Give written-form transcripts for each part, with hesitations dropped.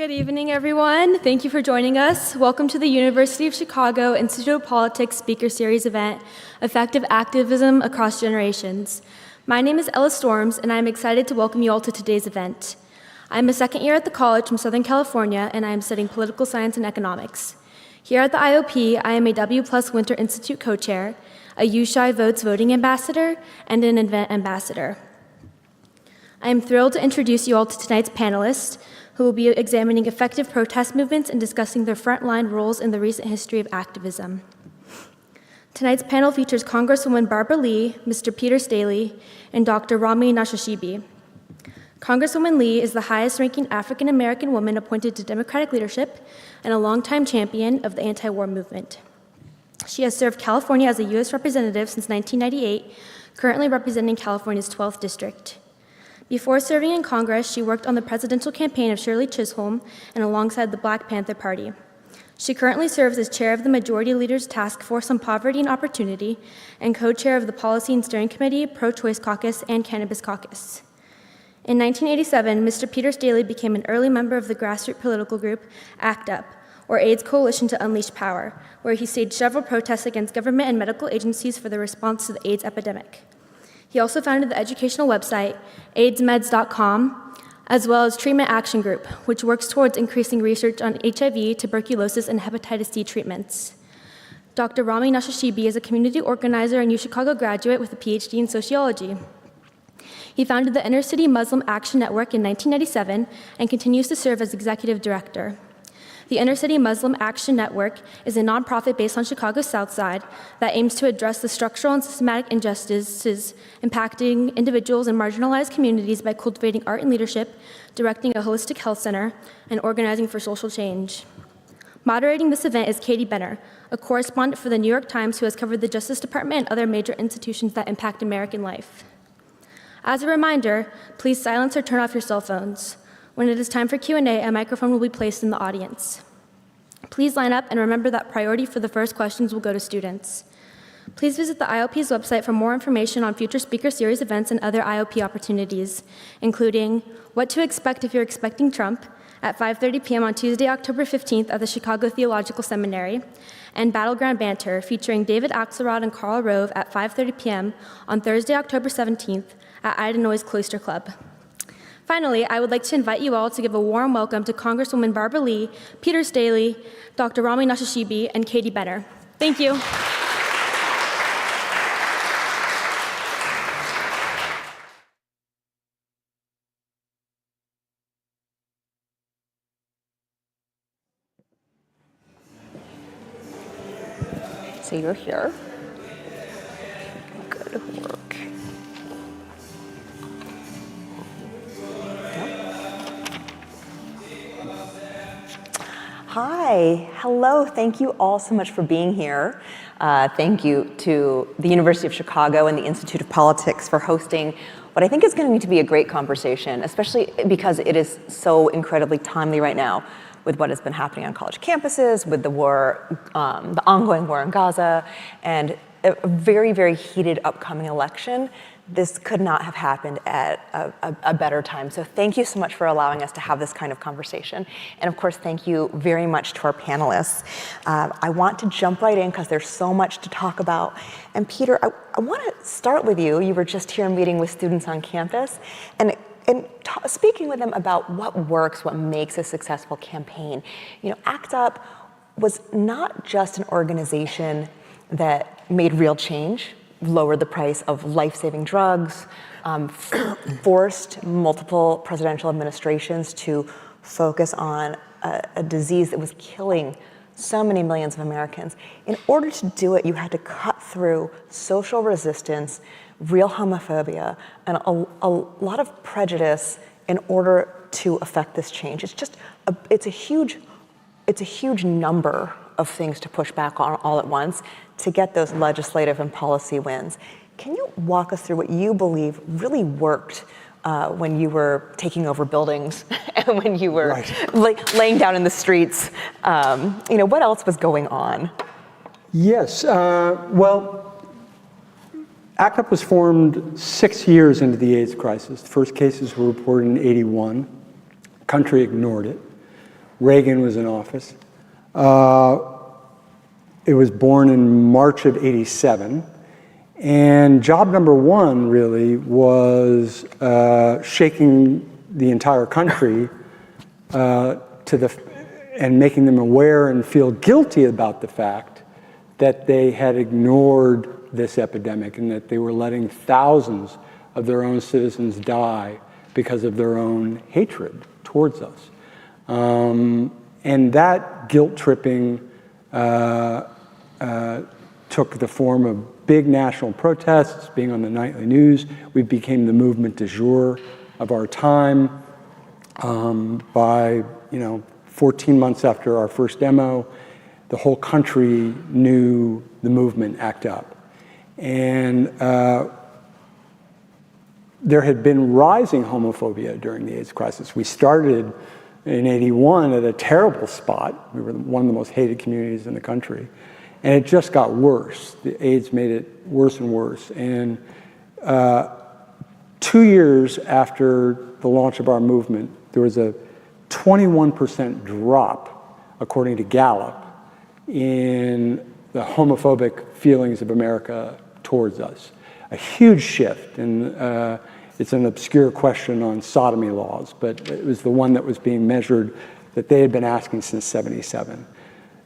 Good evening, everyone. Thank you for joining us. Welcome to the University of Chicago Institute of Politics Speaker Series event, Effective Activism Across Generations. My name is Ella Storms, and I'm excited to welcome you all to today's event. I'm a second year at the college from Southern California, and I am studying political science and economics. Here at the IOP, I am a W+ Winter Institute co-chair, a U Shy Votes voting ambassador, and an event ambassador. I am thrilled to introduce you all to tonight's panelists, who will be examining effective protest movements and discussing their frontline roles in the recent history of activism. Tonight's panel features Congresswoman Barbara Lee, Mr. Peter Staley, and Dr. Rami Nashashibi. Congresswoman Lee is the highest-ranking African-American woman appointed to Democratic leadership and a longtime champion of the anti-war movement. She has served California as a U.S. representative since 1998, currently representing California's 12th district. Before serving in Congress, she worked on the presidential campaign of Shirley Chisholm and alongside the Black Panther Party. She currently serves as chair of the Majority Leader's Task Force on Poverty and Opportunity and co-chair of the Policy and Steering Committee, Pro-Choice Caucus, and Cannabis Caucus. In 1987, Mr. Peter Staley became an early member of the grassroots political group ACT UP, or AIDS Coalition to Unleash Power, where he staged several protests against government and medical agencies for the response to the AIDS epidemic. He also founded the educational website, aidsmeds.com, as well as Treatment Action Group, which works towards increasing research on HIV, tuberculosis, and hepatitis C treatments. Dr. Rami Nashashibi is a community organizer and UChicago graduate with a PhD in sociology. He founded the Inner City Muslim Action Network in 1997 and continues to serve as executive director. The Inner City Muslim Action Network is a nonprofit based on Chicago's South Side that aims to address the structural and systematic injustices impacting individuals and marginalized communities by cultivating art and leadership, directing a holistic health center, and organizing for social change. Moderating this event is Katie Benner, a correspondent for the New York Times who has covered the Justice Department and other major institutions that impact American life. As a reminder, please silence or turn off your cell phones. When it is time for Q&A, a microphone will be placed in the audience. Please line up and remember that priority for the first questions will go to students. Please visit the IOP's website for more information on future speaker series events and other IOP opportunities, including what to expect if you're expecting Trump at 5:30 p.m. on Tuesday, October 15th at the Chicago Theological Seminary, and Battleground Banter featuring David Axelrod and Karl Rove at 5:30 p.m. on Thursday, October 17th at Ida Noyes Cloister Club. Finally, I would like to invite you all to give a warm welcome to Congresswoman Barbara Lee, Peter Staley, Dr. Rami Nashashibi, and Katie Benner. Thank you. So you're here. Good work. Hi, hello, thank you all so much for being here. Thank you to the University of Chicago and the Institute of Politics for hosting what I think is going to be a great conversation, especially because it is so incredibly timely right now with what has been happening on college campuses, with the war, the ongoing war in Gaza, and a very, very heated upcoming election. This could not have happened at a better time. So thank you so much for allowing us to have this kind of conversation. And of course, thank you very much to our panelists. I want to jump right in because there's so much to talk about. And Peter, I want to start with you. You were just here meeting with students on campus and speaking with them about what works, what makes a successful campaign. You know, ACT UP was not just an organization that made real change, lowered the price of life-saving drugs, forced multiple presidential administrations to focus on a disease that was killing so many millions of Americans. In order to do it, you had to cut through social resistance, real homophobia, and a lot of prejudice in order to affect this change. It's a huge number of things to push back on all at once to get those legislative and policy wins. Can you walk us through what you believe really worked when you were taking over buildings and when you were laying down in the streets? What else was going on? Yes, well, ACT UP was formed 6 years into the AIDS crisis. The first cases were reported in '81. The country ignored it. Reagan was in office. It was born in March of '87. And job number one really was shaking the entire country and making them aware and feel guilty about the fact that they had ignored this epidemic and that they were letting thousands of their own citizens die because of their own hatred towards us. And that guilt tripping took the form of big national protests, being on the nightly news. We became the movement du jour of our time. By 14 months after our first demo, the whole country knew the movement ACT UP. And there had been rising homophobia during the AIDS crisis. We started in '81 at a terrible spot. We were one of the most hated communities in the country. And it just got worse. The AIDS made it worse and worse. And 2 years after the launch of our movement, there was a 21% drop, according to Gallup, in the homophobic feelings of America towards us. A huge shift. And it's an obscure question on sodomy laws, but it was the one that was being measured that they had been asking since '77.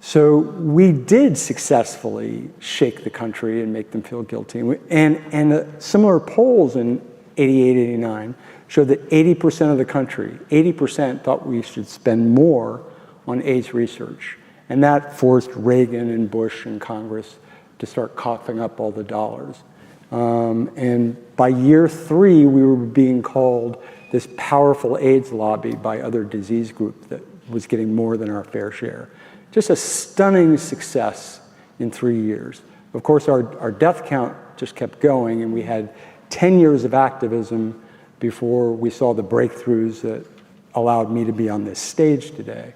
So we did successfully shake the country and make them feel guilty. And similar polls in '88, '89 showed that 80% of the country, 80% thought we should spend more on AIDS research. And that forced Reagan and Bush and Congress to start coughing up all the dollars. And by year 3, we were being called this powerful AIDS lobby by other disease groups that was getting more than our fair share. Just a stunning success in 3 years. Of course, our death count just kept going, and we had 10 years of activism before we saw the breakthroughs that allowed me to be on this stage today.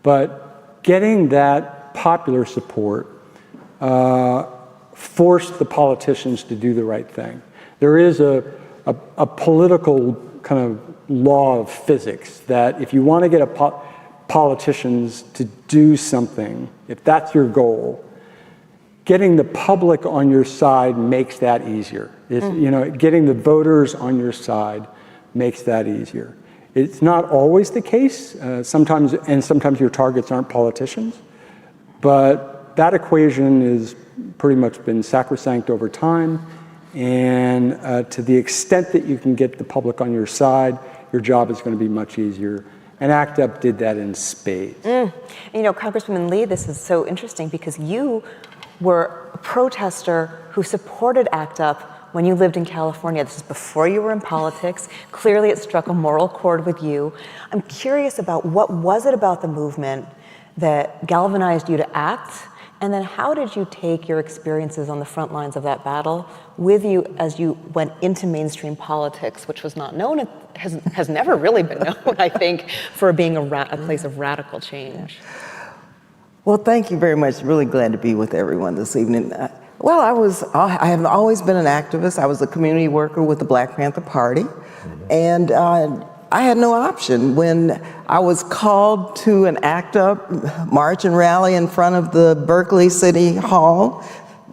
But getting that popular support forced the politicians to do the right thing. There is a political kind of law of physics that if you want to get politicians to do something, if that's your goal, getting the public on your side makes that easier. Getting the voters on your side makes that easier. It's not always the case. Sometimes your targets aren't politicians, but that equation has pretty much been sacrosanct over time. And to the extent that you can get the public on your side, your job is going to be much easier. And ACT UP did that in spades. Congresswoman Lee, this is so interesting because you were a protester who supported ACT UP when you lived in California. This is before you were in politics. Clearly, it struck a moral chord with you. I'm curious about what was it about the movement that galvanized you to act? And then how did you take your experiences on the front lines of that battle with you as you went into mainstream politics, which was not known, has never really been known, I think, for being a place of radical change? Well, thank you very much. Really glad to be with everyone this evening. Well, I have always been an activist. I was a community worker with the Black Panther Party. And I had no option. When I was called to an ACT UP march and rally in front of the Berkeley City Hall,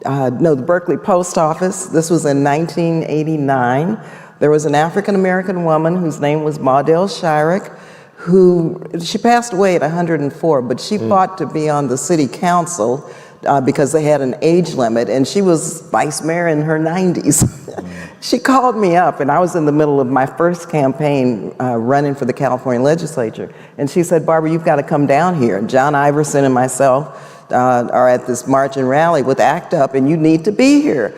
the Berkeley Post Office, this was in 1989, there was an African-American woman whose name was Maudel Shyrick, she passed away at 104, but she fought to be on the city council because they had an age limit, and she was vice mayor in her 90s. She called me up, and I was in the middle of my first campaign running for the California legislature, and she said, "Barbara, you've got to come down here. John Iverson and myself are at this march and rally with ACT UP, and you need to be here."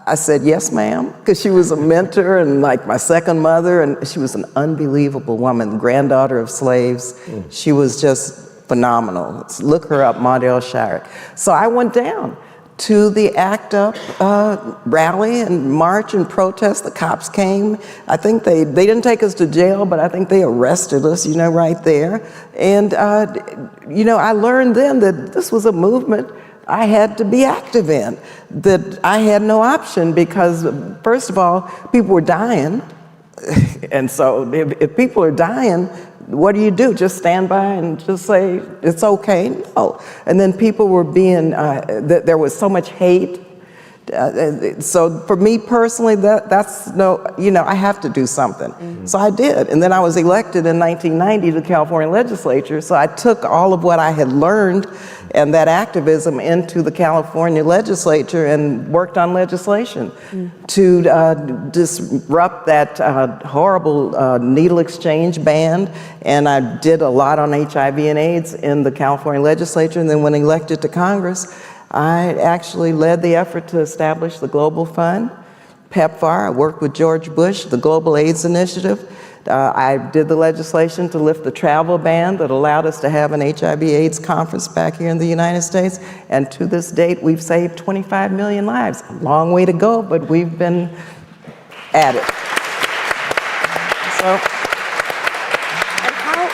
I said, "Yes, ma'am," because she was a mentor and like my second mother, and she was an unbelievable woman, granddaughter of slaves. She was just phenomenal. Look her up, Maudel Shyrick. So I went down to the ACT UP rally and march and protest. The cops came. I think they didn't take us to jail, but I think they arrested us, right there. And, I learned then that this was a movement I had to be active in, that I had no option because, first of all, people were dying. And so if people are dying, what do? Just stand by and just say, it's okay? No. And then people were being, there was so much hate. So for me personally, that's no, I have to do something. So I did. And then I was elected in 1990 to the California legislature. So I took all of what I had learned and that activism into the California legislature and worked on legislation to disrupt that horrible needle exchange ban. And I did a lot on HIV and AIDS in the California legislature. And then when elected to Congress, I actually led the effort to establish the Global Fund, PEPFAR. I worked with George Bush, the Global AIDS Initiative. I did the legislation to lift the travel ban that allowed us to have an HIV/AIDS conference back here in the United States. And to this date, we've saved 25 million lives. A long way to go, but we've been at it. So, and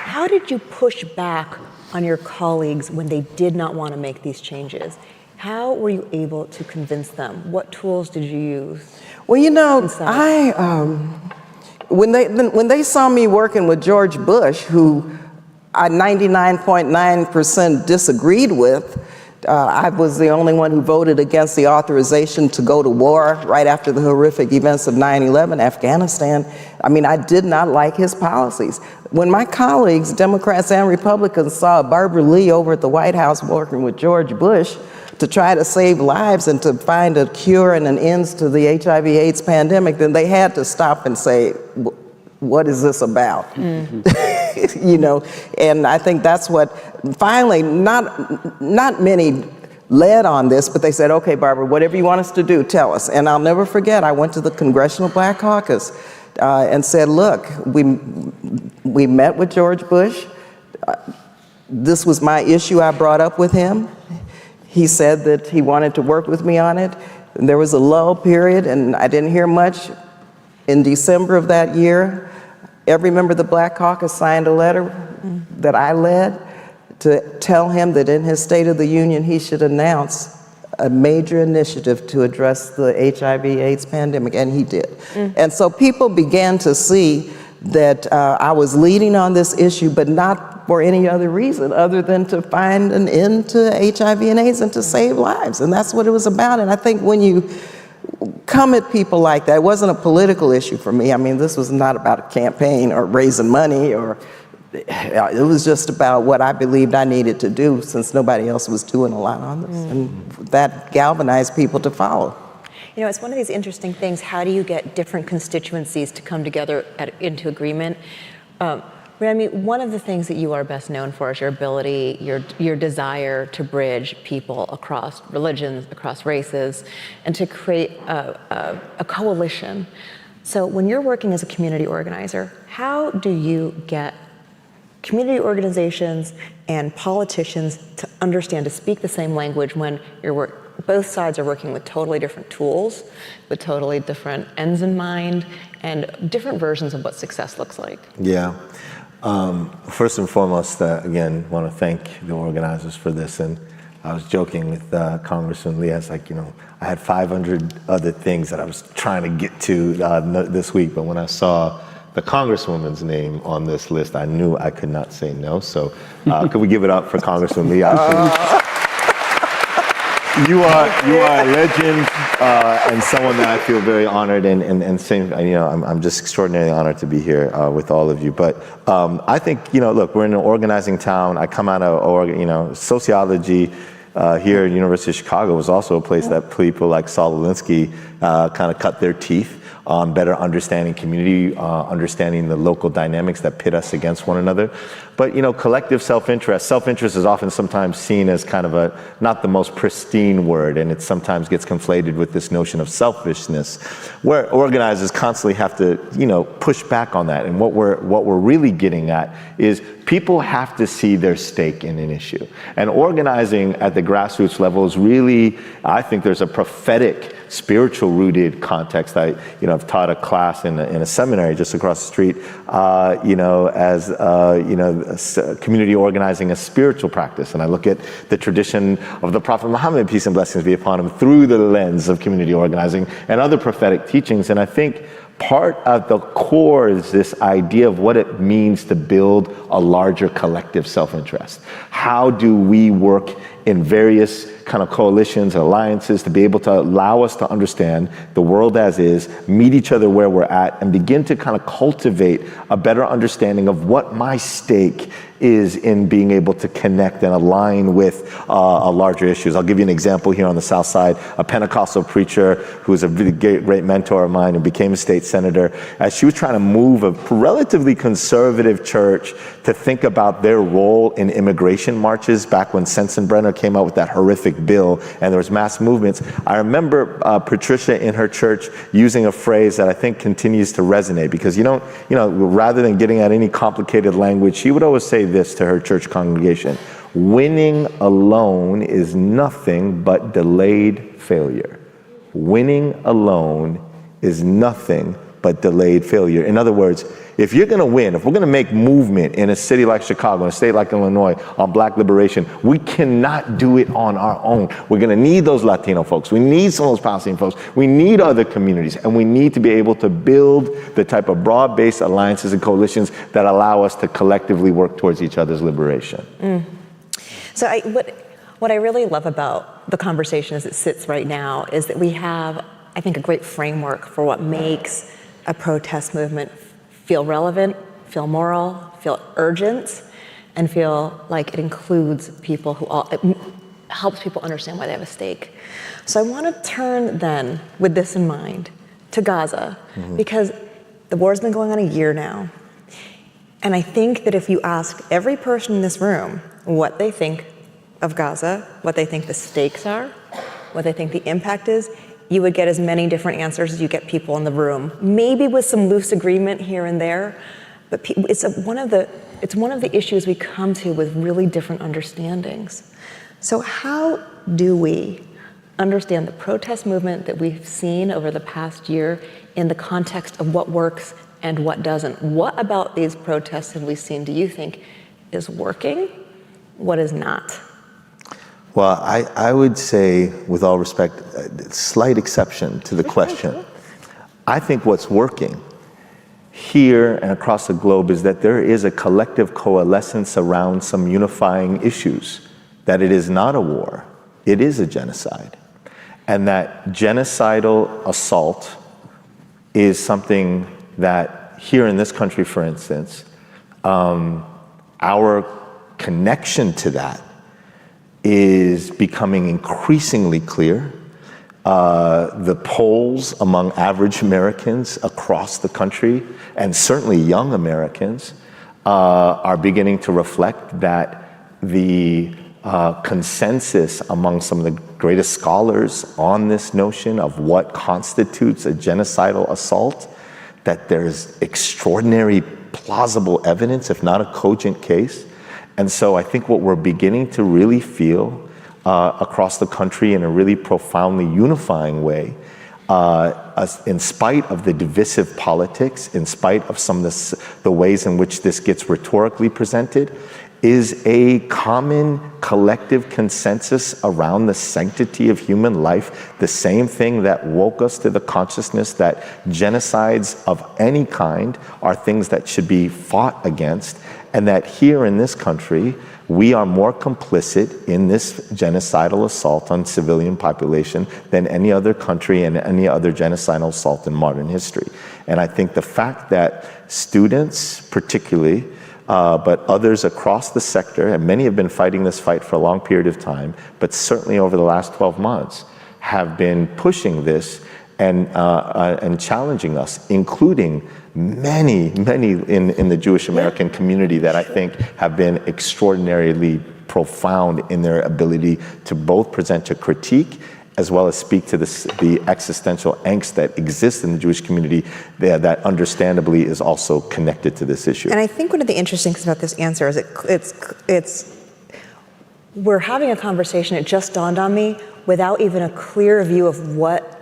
how did you push back on your colleagues when they did not want to make these changes? How were you able to convince them? What tools did you use? Well, when they saw me working with George Bush, who I 99.9% disagreed with, I was the only one who voted against the authorization to go to war right after the horrific events of 9/11 Afghanistan. I mean, I did not like his policies. When my colleagues, Democrats and Republicans, saw Barbara Lee over at the White House working with George Bush to try to save lives and to find a cure and an end to the HIV/AIDS pandemic, then they had to stop and say, what is this about? And I think that's what, finally, not many led on this, but they said, okay, Barbara, whatever you want us to do, tell us. And I'll never forget, I went to the Congressional Black Caucus and said, look, we met with George Bush. This was my issue I brought up with him. He said that he wanted to work with me on it. And there was a lull period, and I didn't hear much. In December of that year, every member of the Black Caucus signed a letter that I led to tell him that in his State of the Union, he should announce a major initiative to address the HIV/AIDS pandemic, and he did. And so people began to see that I was leading on this issue, but not for any other reason other than to find an end to HIV and AIDS and to save lives. And that's what it was about. And I think when you come at people like that, it wasn't a political issue for me. I mean, this was not about a campaign or raising money, or it was just about what I believed I needed to do since nobody else was doing a lot on this. And that galvanized people to follow. It's one of these interesting things. How do you get different constituencies to come together into agreement? Rami, one of the things that you are best known for is your ability, your desire to bridge people across religions, across races, and to create a coalition. So when you're working as a community organizer, how do you get community organizations and politicians to understand, to speak the same language when both sides are working with totally different tools, with totally different ends in mind, and different versions of what success looks like? Yeah. First and foremost, again, want to thank the organizers for this. And I was joking with Congresswoman Lee. I was like, I had 500 other things that I was trying to get to this week. But when I saw the Congresswoman's name on this list, I knew I could not say no. So could we give it up for Congresswoman Lee? You are a legend and someone that I feel very honored and same. I'm just extraordinarily honored to be here with all of you. But I think look, we're in an organizing town. I come out of sociology here at University of Chicago was also a place that people like Saul Alinsky kind of cut their teeth on better understanding community, understanding the local dynamics that pit us against one another. But collective self-interest is often sometimes seen as kind of not the most pristine word, and it sometimes gets conflated with this notion of selfishness, where organizers constantly have to push back on that. And what we're really getting at is people have to see their stake in an issue. And organizing at the grassroots level is really, I think there's a prophetic, spiritual rooted context. I've taught a class in a seminary just across the street, as community organizing a spiritual practice. And I look at the tradition of the Prophet Muhammad, peace and blessings be upon him, through the lens of community organizing and other prophetic teachings. And I think part of the core is this idea of what it means to build a larger collective self-interest. How do we work in various kind of coalitions, alliances, to be able to allow us to understand the world as is, meet each other where we're at, and begin to kind of cultivate a better understanding of what my stake is in being able to connect and align with larger issues. I'll give you an example here on the South Side. A Pentecostal preacher who was a really great mentor of mine and became a state senator, as she was trying to move a relatively conservative church to think about their role in immigration marches back when Sensenbrenner came out with that horrific bill and there was mass movements. I remember Patricia in her church using a phrase that I think continues to resonate, because rather than getting at any complicated language, she would always say this to her church congregation: winning alone is nothing but delayed failure. Winning alone is nothing but delayed failure. In other words, if you're going to win, if we're going to make movement in a city like Chicago, in a state like Illinois, on black liberation, we cannot do it on our own. We're going to need those Latino folks. We need some of those Palestinian folks. We need other communities, and we need to be able to build the type of broad-based alliances and coalitions that allow us to collectively work towards each other's liberation. So what I really love about the conversation as it sits right now is that we have, I think, a great framework for what makes a protest movement feel relevant, feel moral, feel urgent, and feel like it includes people it helps people understand why they have a stake. So I want to turn then, with this in mind, to Gaza, because the war's been going on a year now. And I think that if you ask every person in this room what they think of Gaza, what they think the stakes are, what they think the impact is, you would get as many different answers as you get people in the room, maybe with some loose agreement here and there, but it's one of the issues we come to with really different understandings. So how do we understand the protest movement that we've seen over the past year in the context of what works and what doesn't? What about these protests have we seen, do you think, is working? What is not? Well, I would say, with all respect, a slight exception to the question. I think what's working here and across the globe is that there is a collective coalescence around some unifying issues, that it is not a war, it is a genocide, and that genocidal assault is something that here in this country, for instance, our connection to that is becoming increasingly clear. The polls among average Americans across the country, and certainly young Americans, are beginning to reflect that the consensus among some of the greatest scholars on this notion of what constitutes a genocidal assault, that there's extraordinary plausible evidence, if not a cogent case. And so I think what we're beginning to really feel across the country in a really profoundly unifying way, in spite of the divisive politics, in spite of some of the ways in which this gets rhetorically presented, is a common collective consensus around the sanctity of human life, the same thing that woke us to the consciousness that genocides of any kind are things that should be fought against, and that here in this country, we are more complicit in this genocidal assault on civilian population than any other country and any other genocidal assault in modern history. And I think the fact that students particularly, but others across the sector, and many have been fighting this fight for a long period of time, but certainly over the last 12 months, have been pushing this and challenging us, including many in the Jewish American community that I think have been extraordinarily profound in their ability to both present a critique as well as speak to the existential angst that exists in the Jewish community that understandably is also connected to this issue. And I think one of the interesting things about this answer is we're having a conversation, it just dawned on me, without even a clear view of what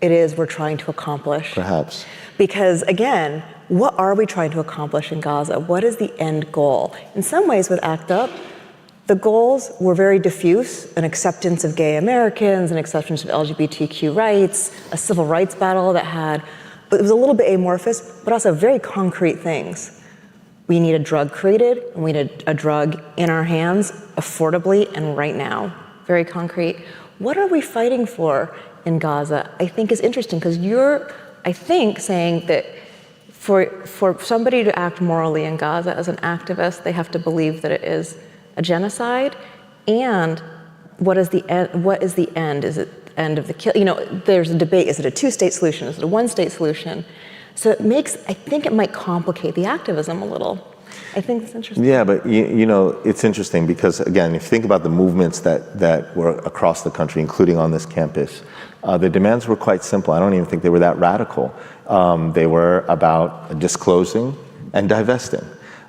it is we're trying to accomplish. Perhaps. Because again, what are we trying to accomplish in Gaza? What is the end goal? In some ways with ACT UP, the goals were very diffuse: an acceptance of gay Americans, an acceptance of LGBTQ rights, a civil rights battle that had But it was a little bit amorphous, but also very concrete things. We need a drug created, and we need a drug in our hands affordably and right now. Very concrete. What are we fighting for in Gaza? I think is interesting, because you're, I think, saying that for somebody to act morally in Gaza as an activist, they have to believe that it is a genocide. And what is the end? What is the end? Is it the end of the kill? You know, there's a debate. Is it a two-state solution? Is it a one-state solution? So it makes, I think it might complicate the activism a little. I think that's interesting. Yeah, but you know, it's interesting because, again, if you think about the movements that were across the country, including on this campus, the demands were quite simple. I don't even think they were that radical. They were about disclosing and divesting.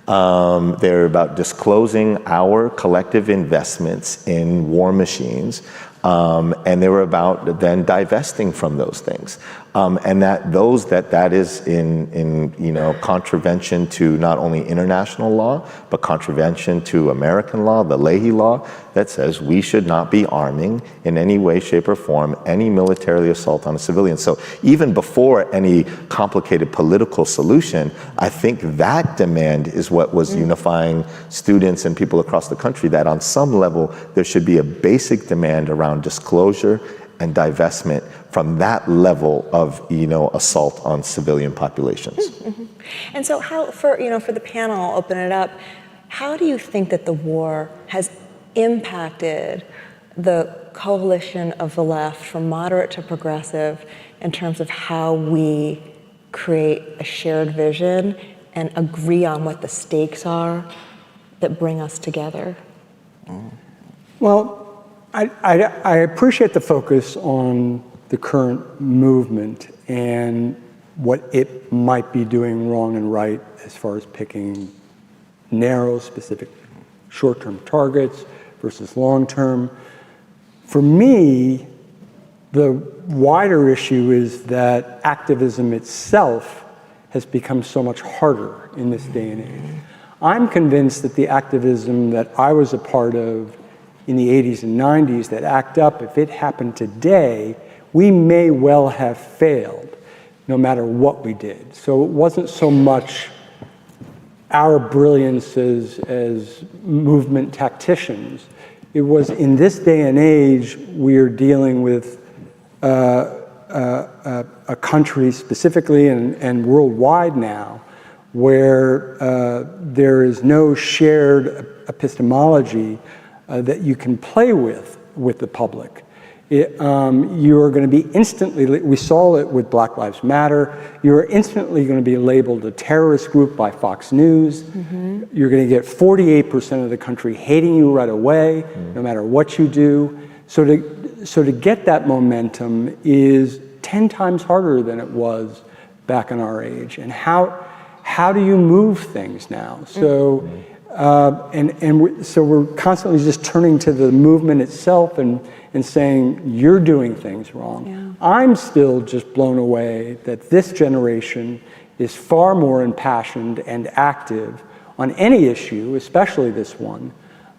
They're about disclosing our collective investments in war machines, and they were about then divesting from those things. And that is in you know, contravention to not only international law, but contravention to American law, the Leahy law, that says we should not be arming in any way, shape, or form any militarily assault on a civilian. So even before any complicated political solution, I think that demand is what was unifying students and people across the country, that on some level there should be a basic demand around disclosure and divestment from that level of, you know, assault on civilian populations. Mm-hmm. And so how, for the panel, I'll open it up, how do you think that the war has impacted the coalition of the left, from moderate to progressive, in terms of how we create a shared vision and agree on what the stakes are that bring us together? Well, I appreciate the focus on the current movement and what it might be doing wrong and right as far as picking narrow, specific short-term targets versus long-term. For me, the wider issue is that activism itself has become so much harder in this day and age. I'm convinced that the activism that I was a part of in the 80s and 90s, that ACT UP, if it happened today, we may well have failed, no matter what we did. So it wasn't so much our brilliance as movement tacticians. It was, in this day and age, we're dealing with a country specifically and worldwide now where there is no shared epistemology that you can play with the public. You are going to be instantly, we saw it with Black Lives Matter, you're instantly going to be labeled a terrorist group by Fox News. Mm-hmm. You're going to get 48% of the country hating you right away, no matter what you do. So to get that momentum is 10 times harder than it was back in our age. And how do you move things now? So, so we're constantly just turning to the movement itself and saying, you're doing things wrong. Yeah. I'm still just blown away that this generation is far more impassioned and active on any issue, especially this one,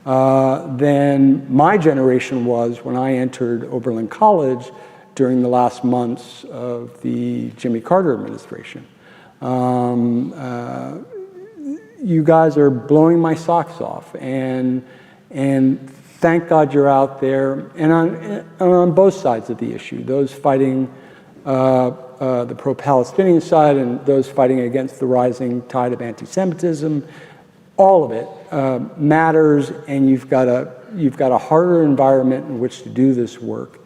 than my generation was when I entered Oberlin College during the last months of the Jimmy Carter administration. You guys are blowing my socks off, and thank God you're out there, and on both sides of the issue, those fighting the pro-Palestinian side and those fighting against the rising tide of anti-Semitism. All of it matters, and you've got a harder environment in which to do this work.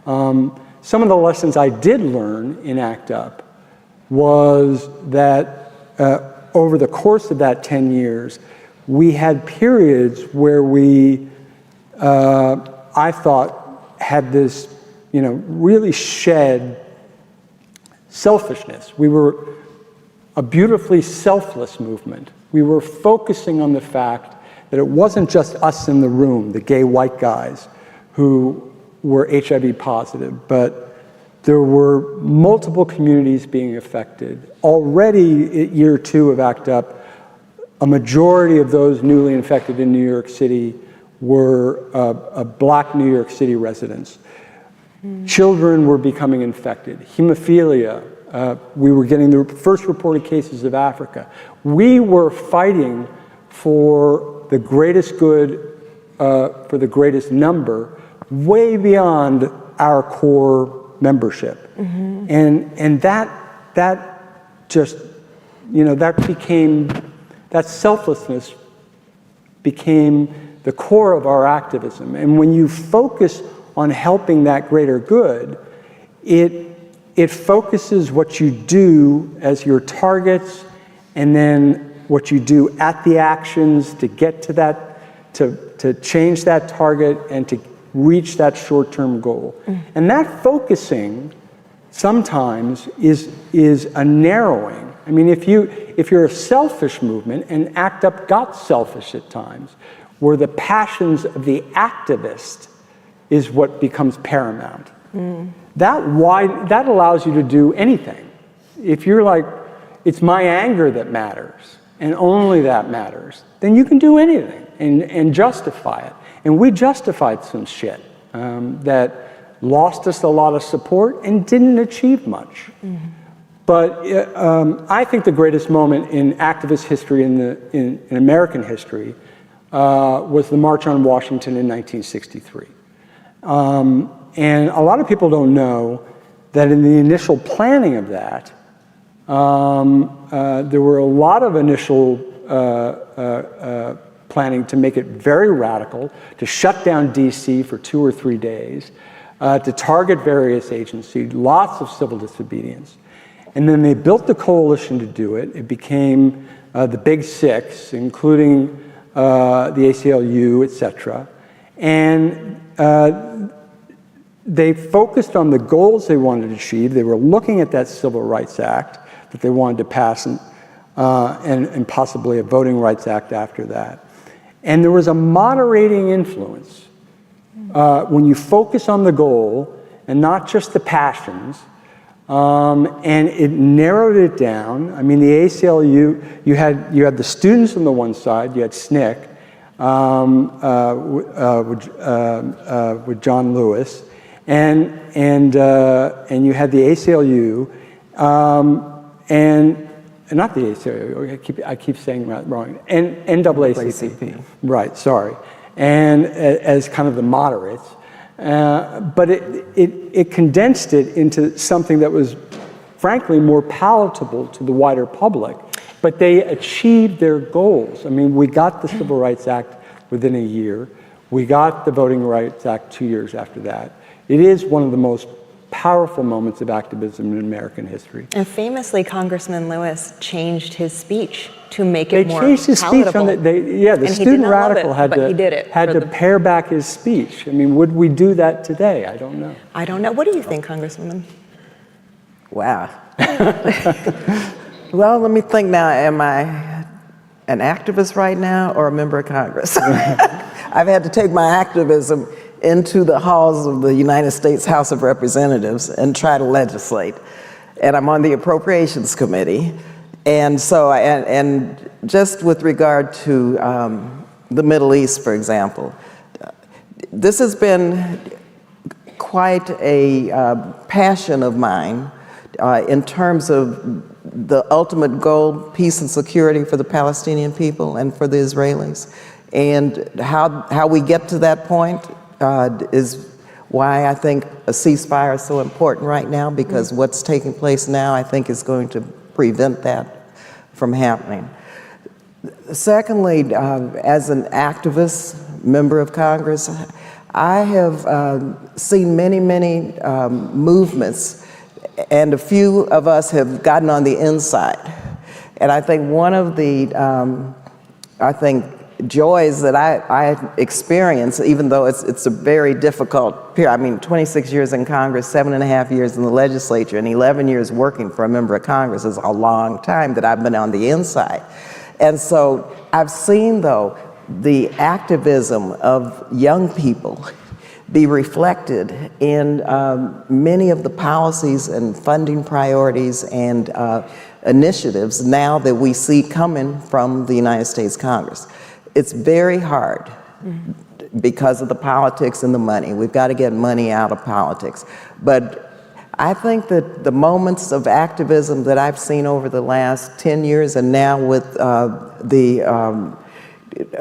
Some of the lessons I did learn in ACT UP was that over the course of that 10 years, we had periods where we, I thought, had this, really shed selfishness. We were a beautifully selfless movement. We were focusing on the fact that it wasn't just us in the room, the gay white guys who were HIV positive, but there were multiple communities being affected. Already at year 2 of ACT UP, a majority of those newly infected in New York City were Black New York City residents. Children were becoming infected. Hemophilia we were getting the first reported cases of Africa. We were fighting for the greatest good, for the greatest number, way beyond our core membership. And that just, that selflessness became the core of our activism. And when you focus on helping that greater good, it focuses what you do as your targets, and then what you do at the actions to get to that, to change that target and to reach that short-term goal. And that focusing sometimes is a narrowing. I mean, if you're a selfish movement, and ACT UP got selfish at times, where the passions of the activist is what becomes paramount. That allows you to do anything. If you're like, it's my anger that matters, and only that matters, then you can do anything and justify it. And we justified some shit that lost us a lot of support and didn't achieve much. But I think the greatest moment in activist history, in American history, was the March on Washington in 1963. And a lot of people don't know that in the initial planning of that, there were a lot of initial planning to make it very radical, to shut down DC for 2 or 3 days, to target various agencies, lots of civil disobedience. And then they built the coalition to do it. It became the Big Six, including the ACLU, et cetera. And they focused on the goals they wanted to achieve. They were looking at that Civil Rights Act that they wanted to pass, and possibly a Voting Rights Act after that. And there was a moderating influence. When you focus on the goal and not just the passions, and it narrowed it down. I mean, the ACLU, you had the students on the one side, you had SNCC with John Lewis, and you had the ACLU, and not the ACLU. I keep saying that wrong. And NAACP. Right. Sorry. And as kind of the moderates. But it condensed it into something that was, frankly, more palatable to the wider public. But they achieved their goals. I mean, we got the Civil Rights Act within a year. We got the Voting Rights Act 2 years after that. It is one of the most powerful moments of activism in American history. And famously, Congressman Lewis changed his speech to make it more palatable. They changed his speech on the student radical had to pare back his speech. I mean, would we do that today? I don't know. I don't know. What do you think, Congresswoman? Wow. Well, let me think now. Am I an activist right now or a member of Congress? I've had to take my activism into the halls of the United States House of Representatives and try to legislate. And I'm on the Appropriations Committee. And so, and just with regard to the Middle East, for example, this has been quite a passion of mine in terms of the ultimate goal, peace and security for the Palestinian people and for the Israelis. And how we get to that point is why I think a ceasefire is so important right now, because what's taking place now, I think, is going to prevent that from happening. Secondly, as an activist, member of Congress, I have seen many movements, and a few of us have gotten on the inside. And I think one of the, joys that I experience, even though it's a very difficult period. I mean, 26 years in Congress, 7.5 years in the legislature, and 11 years working for a member of Congress is a long time that I've been on the inside. And so I've seen, though, the activism of young people be reflected in many of the policies and funding priorities and initiatives now that we see coming from the United States Congress. It's very hard because of the politics and the money. We've got to get money out of politics. But I think that the moments of activism that I've seen over the last 10 years and now with the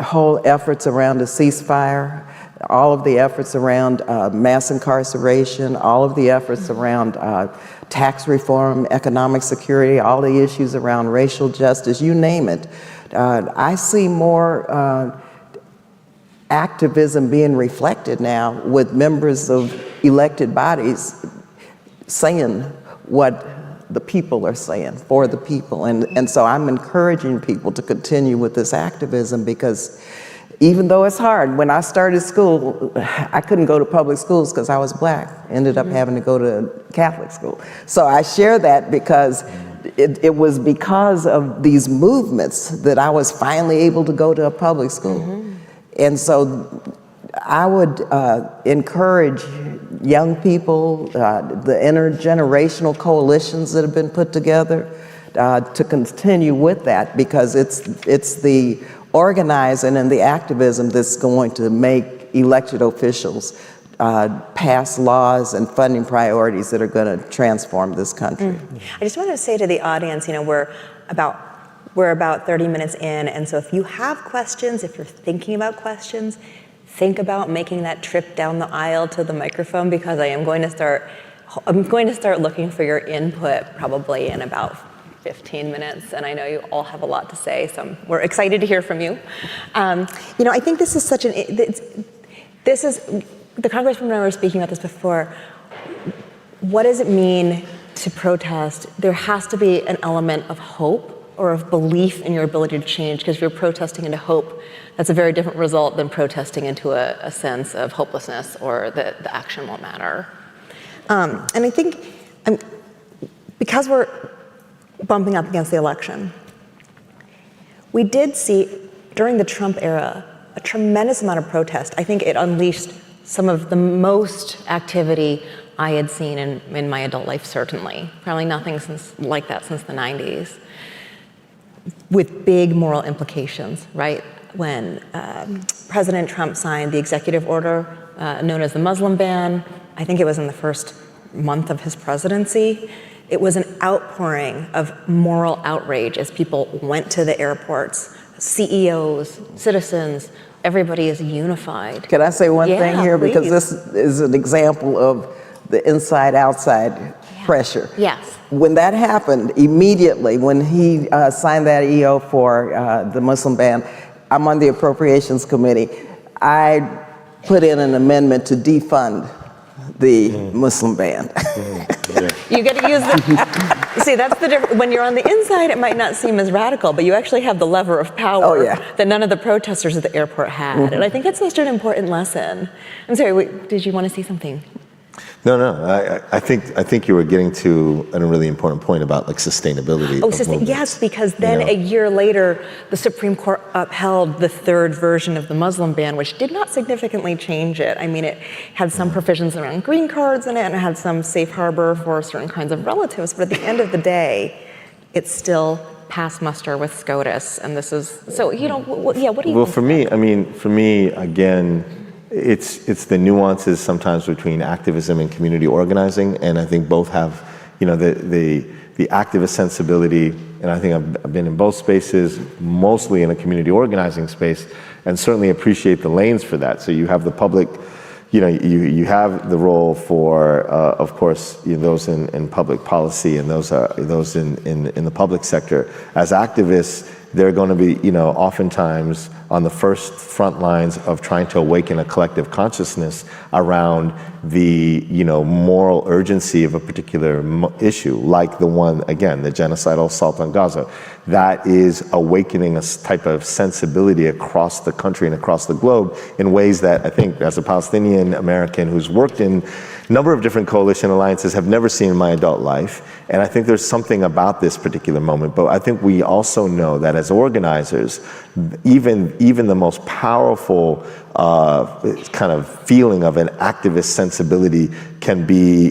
whole efforts around a ceasefire, all of the efforts around mass incarceration, all of the efforts around tax reform, economic security, all the issues around racial justice, you name it. I see more activism being reflected now with members of elected bodies saying what the people are saying for the people. And so I'm encouraging people to continue with this activism, because even though it's hard, when I started school, I couldn't go to public schools because I was Black. Ended up having to go to Catholic school. So I share that because it was because of these movements that I was finally able to go to a public school. And so I would encourage young people, the intergenerational coalitions that have been put together, to continue with that, because it's the organizing and the activism that's going to make elected officials pass laws and funding priorities that are going to transform this country. I just want to say to the audience, we're about 30 minutes in, and so if you have questions, if you're thinking about questions, think about making that trip down the aisle to the microphone, because I'm going to start looking for your input probably in about 15 minutes, and I know you all have a lot to say, so we're excited to hear from you. I think this is such this is, the Congresswoman and I were speaking about this before. What does it mean to protest? There has to be an element of hope or of belief in your ability to change, because if you're protesting into hope, that's a very different result than protesting into a sense of hopelessness or that the action won't matter. And I think because we're bumping up against the election, we did see during the Trump era a tremendous amount of protest. I think it unleashed some of the most activity I had seen in my adult life, certainly. Probably nothing like that since the 90s, with big moral implications, right? When President Trump signed the executive order known as the Muslim ban, I think it was in the first month of his presidency, it was an outpouring of moral outrage as people went to the airports. CEOs, citizens, everybody is unified. Can I say one thing here? Please. Because this is an example of the inside-outside pressure. Yes. When that happened, immediately, when he signed that EO for the Muslim ban, I'm on the Appropriations Committee. I put in an amendment to defund the Muslim ban. You get to use the, see, that's the difference. When you're on the inside, it might not seem as radical, but you actually have the lever of power that none of the protesters at the airport had. And I think that's such an important lesson. I'm sorry, wait, did you want to say something? No. I think you were getting to a really important point about sustainability. Yes, because then a year later, the Supreme Court upheld the third version of the Muslim ban, which did not significantly change it. I mean, it had some provisions around green cards in it, and it had some safe harbor for certain kinds of relatives. But at the end of the day, it's still passed muster with SCOTUS, and this is so. What do you? Well, for me, again, it's the nuances sometimes between activism and community organizing, and I think both have, the activist sensibility, and I think I've been in both spaces, mostly in a community organizing space, and certainly appreciate the lanes for that. So you have the public, you have the role for, of course, those in public policy and those in the public sector. As activists, they're going to be, oftentimes on the first front lines of trying to awaken a collective consciousness around the, moral urgency of a particular issue, like the one, again, the genocidal assault on Gaza. That is awakening a type of sensibility across the country and across the globe in ways that I think, as a Palestinian American who's worked in a number of different coalition alliances, have never seen in my adult life. And I think there's something about this particular moment. But I think we also know that as organizers, even the most powerful kind of feeling of an activist sensibility can be,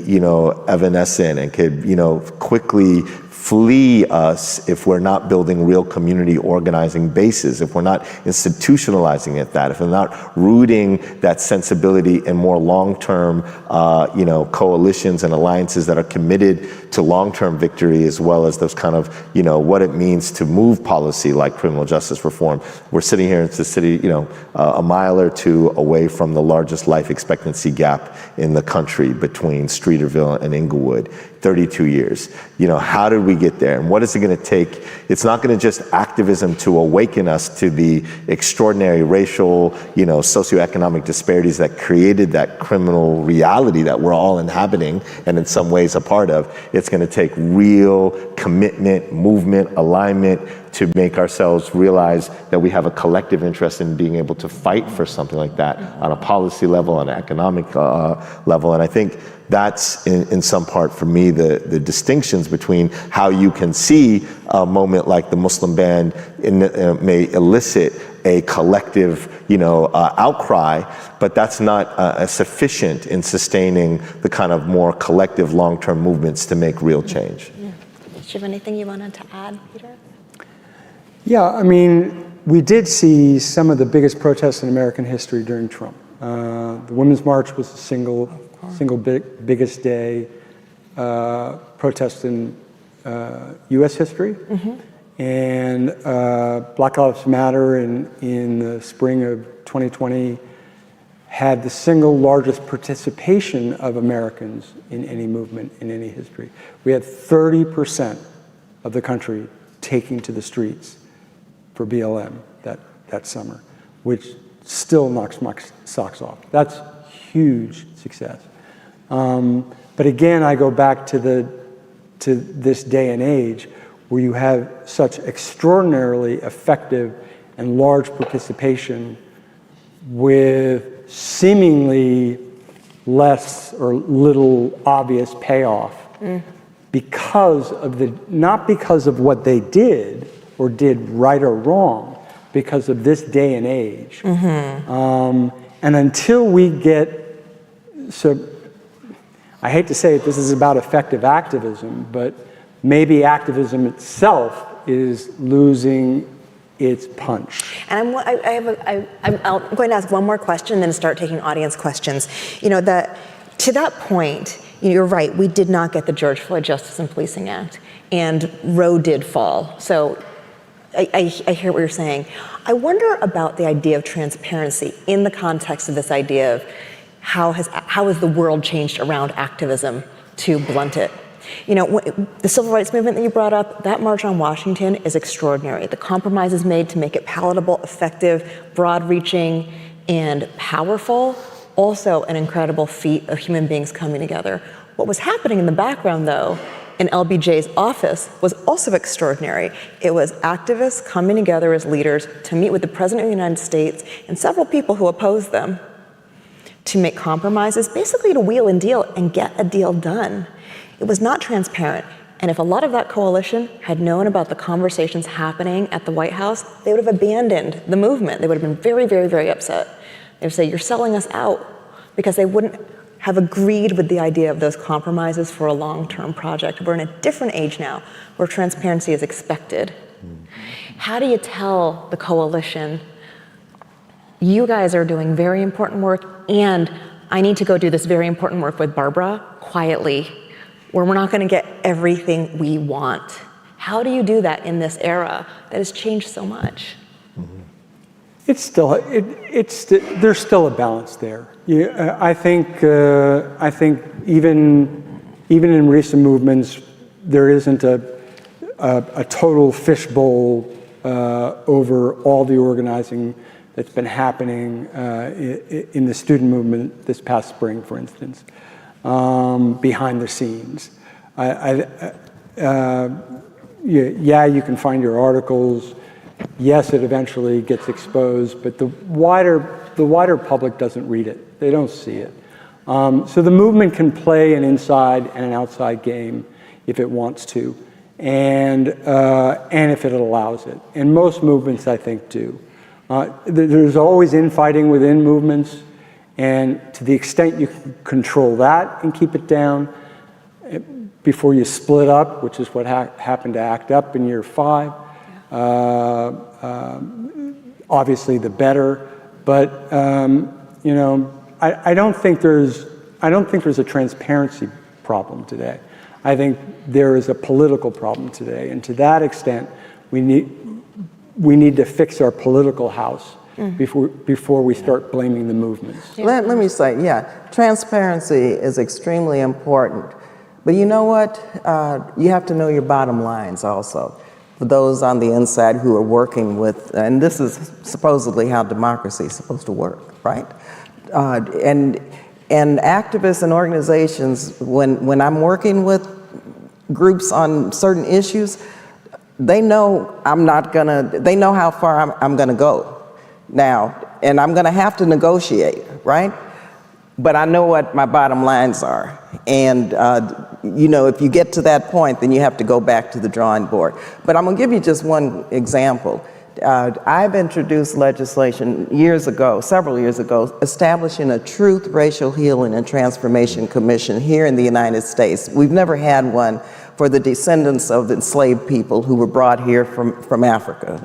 evanescent and could, quickly flee us if we're not building real community organizing bases, if we're not institutionalizing it, if we're not rooting that sensibility in more long-term, coalitions and alliances that are committed to long-term victory, as well as those kind of, what it means to move policy like criminal justice reform. We're sitting here in the city, a mile or two away from the largest life expectancy gap in the country between Streeterville and Inglewood, 32 years. How did we get there? And what is it going to take? It's not going to just activism to awaken us to the extraordinary racial, socioeconomic disparities that created that criminal reality that we're all inhabiting and in some ways a part of. It's going to take real commitment, movement, alignment to make ourselves realize that we have a collective interest in being able to fight for something like that on a policy level, on an economic level. And I think that's in some part for me the distinctions between how you can see a moment like the Muslim ban may elicit a collective outcry, but that's not sufficient in sustaining the kind of more collective long-term movements to make real change. Yeah. Did you have anything you wanted to add, Peter? Yeah, we did see some of the biggest protests in American history during Trump. The Women's March was the single biggest day protest in U.S. history. Mm-hmm. And Black Lives Matter in the spring of 2020 had the single largest participation of Americans in any movement in any history. We had 30% of the country taking to the streets for BLM that summer, which still knocks my socks off. That's huge success. But again, I go back to this day and age where you have such extraordinarily effective and large participation with seemingly less or little obvious payoff not because of what they did or did right or wrong, because of this day and age. Mm-hmm. And until we get, I hate to say it, this is about effective activism, but maybe activism itself is losing its punch. And I'm going to ask one more question, then start taking audience questions. To that point, you're right, we did not get the George Floyd Justice and Policing Act, and Roe did fall. So I hear what you're saying. I wonder about the idea of transparency in the context of this idea of how has the world changed around activism to blunt it. The civil rights movement that you brought up, that March on Washington is extraordinary. The compromises made to make it palatable, effective, broad-reaching, and powerful, also an incredible feat of human beings coming together. What was happening in the background, though, in LBJ's office was also extraordinary. It was activists coming together as leaders to meet with the President of the United States and several people who opposed them to make compromises, basically to wheel and deal and get a deal done. It was not transparent. And if a lot of that coalition had known about the conversations happening at the White House, they would have abandoned the movement. They would have been very, very, very upset. They would say, you're selling us out, because they wouldn't have agreed with the idea of those compromises for a long-term project. We're in a different age now where transparency is expected. How do you tell the coalition, you guys are doing very important work, and I need to go do this very important work with Barbara quietly, where we're not going to get everything we want? How do you do that in this era that has changed so much? There's still a balance there. I think even in recent movements, there isn't a total fishbowl over all the organizing that's been happening in the student movement this past spring, for instance, behind the scenes. You can find your articles. Yes, it eventually gets exposed, but the wider public doesn't read it. They don't see it. So the movement can play an inside and an outside game if it wants to, and if it allows it. And most movements, I think, do. There's always infighting within movements, and to the extent you can control that and keep it down, before you split up, which is what happened to ACT UP in year 5. Obviously, the better, but you know, I don't think there's a transparency problem today. I think there is a political problem today, and to that extent, we need to fix our political house before we start blaming the movements. Let me say, yeah, transparency is extremely important. But you know what? You have to know your bottom lines also. For those on the inside who are working with, and this is supposedly how democracy is supposed to work, right? And activists and organizations, when I'm working with groups on certain issues, they know they know how far I'm gonna go now, and I'm gonna have to negotiate, right? But I know what my bottom lines are. And you know, if you get to that point, then you have to go back to the drawing board. But I'm gonna give you just one example. I've introduced legislation several years ago, establishing a Truth, Racial Healing, and Transformation Commission here in the United States. We've never had one for the descendants of enslaved people who were brought here from Africa,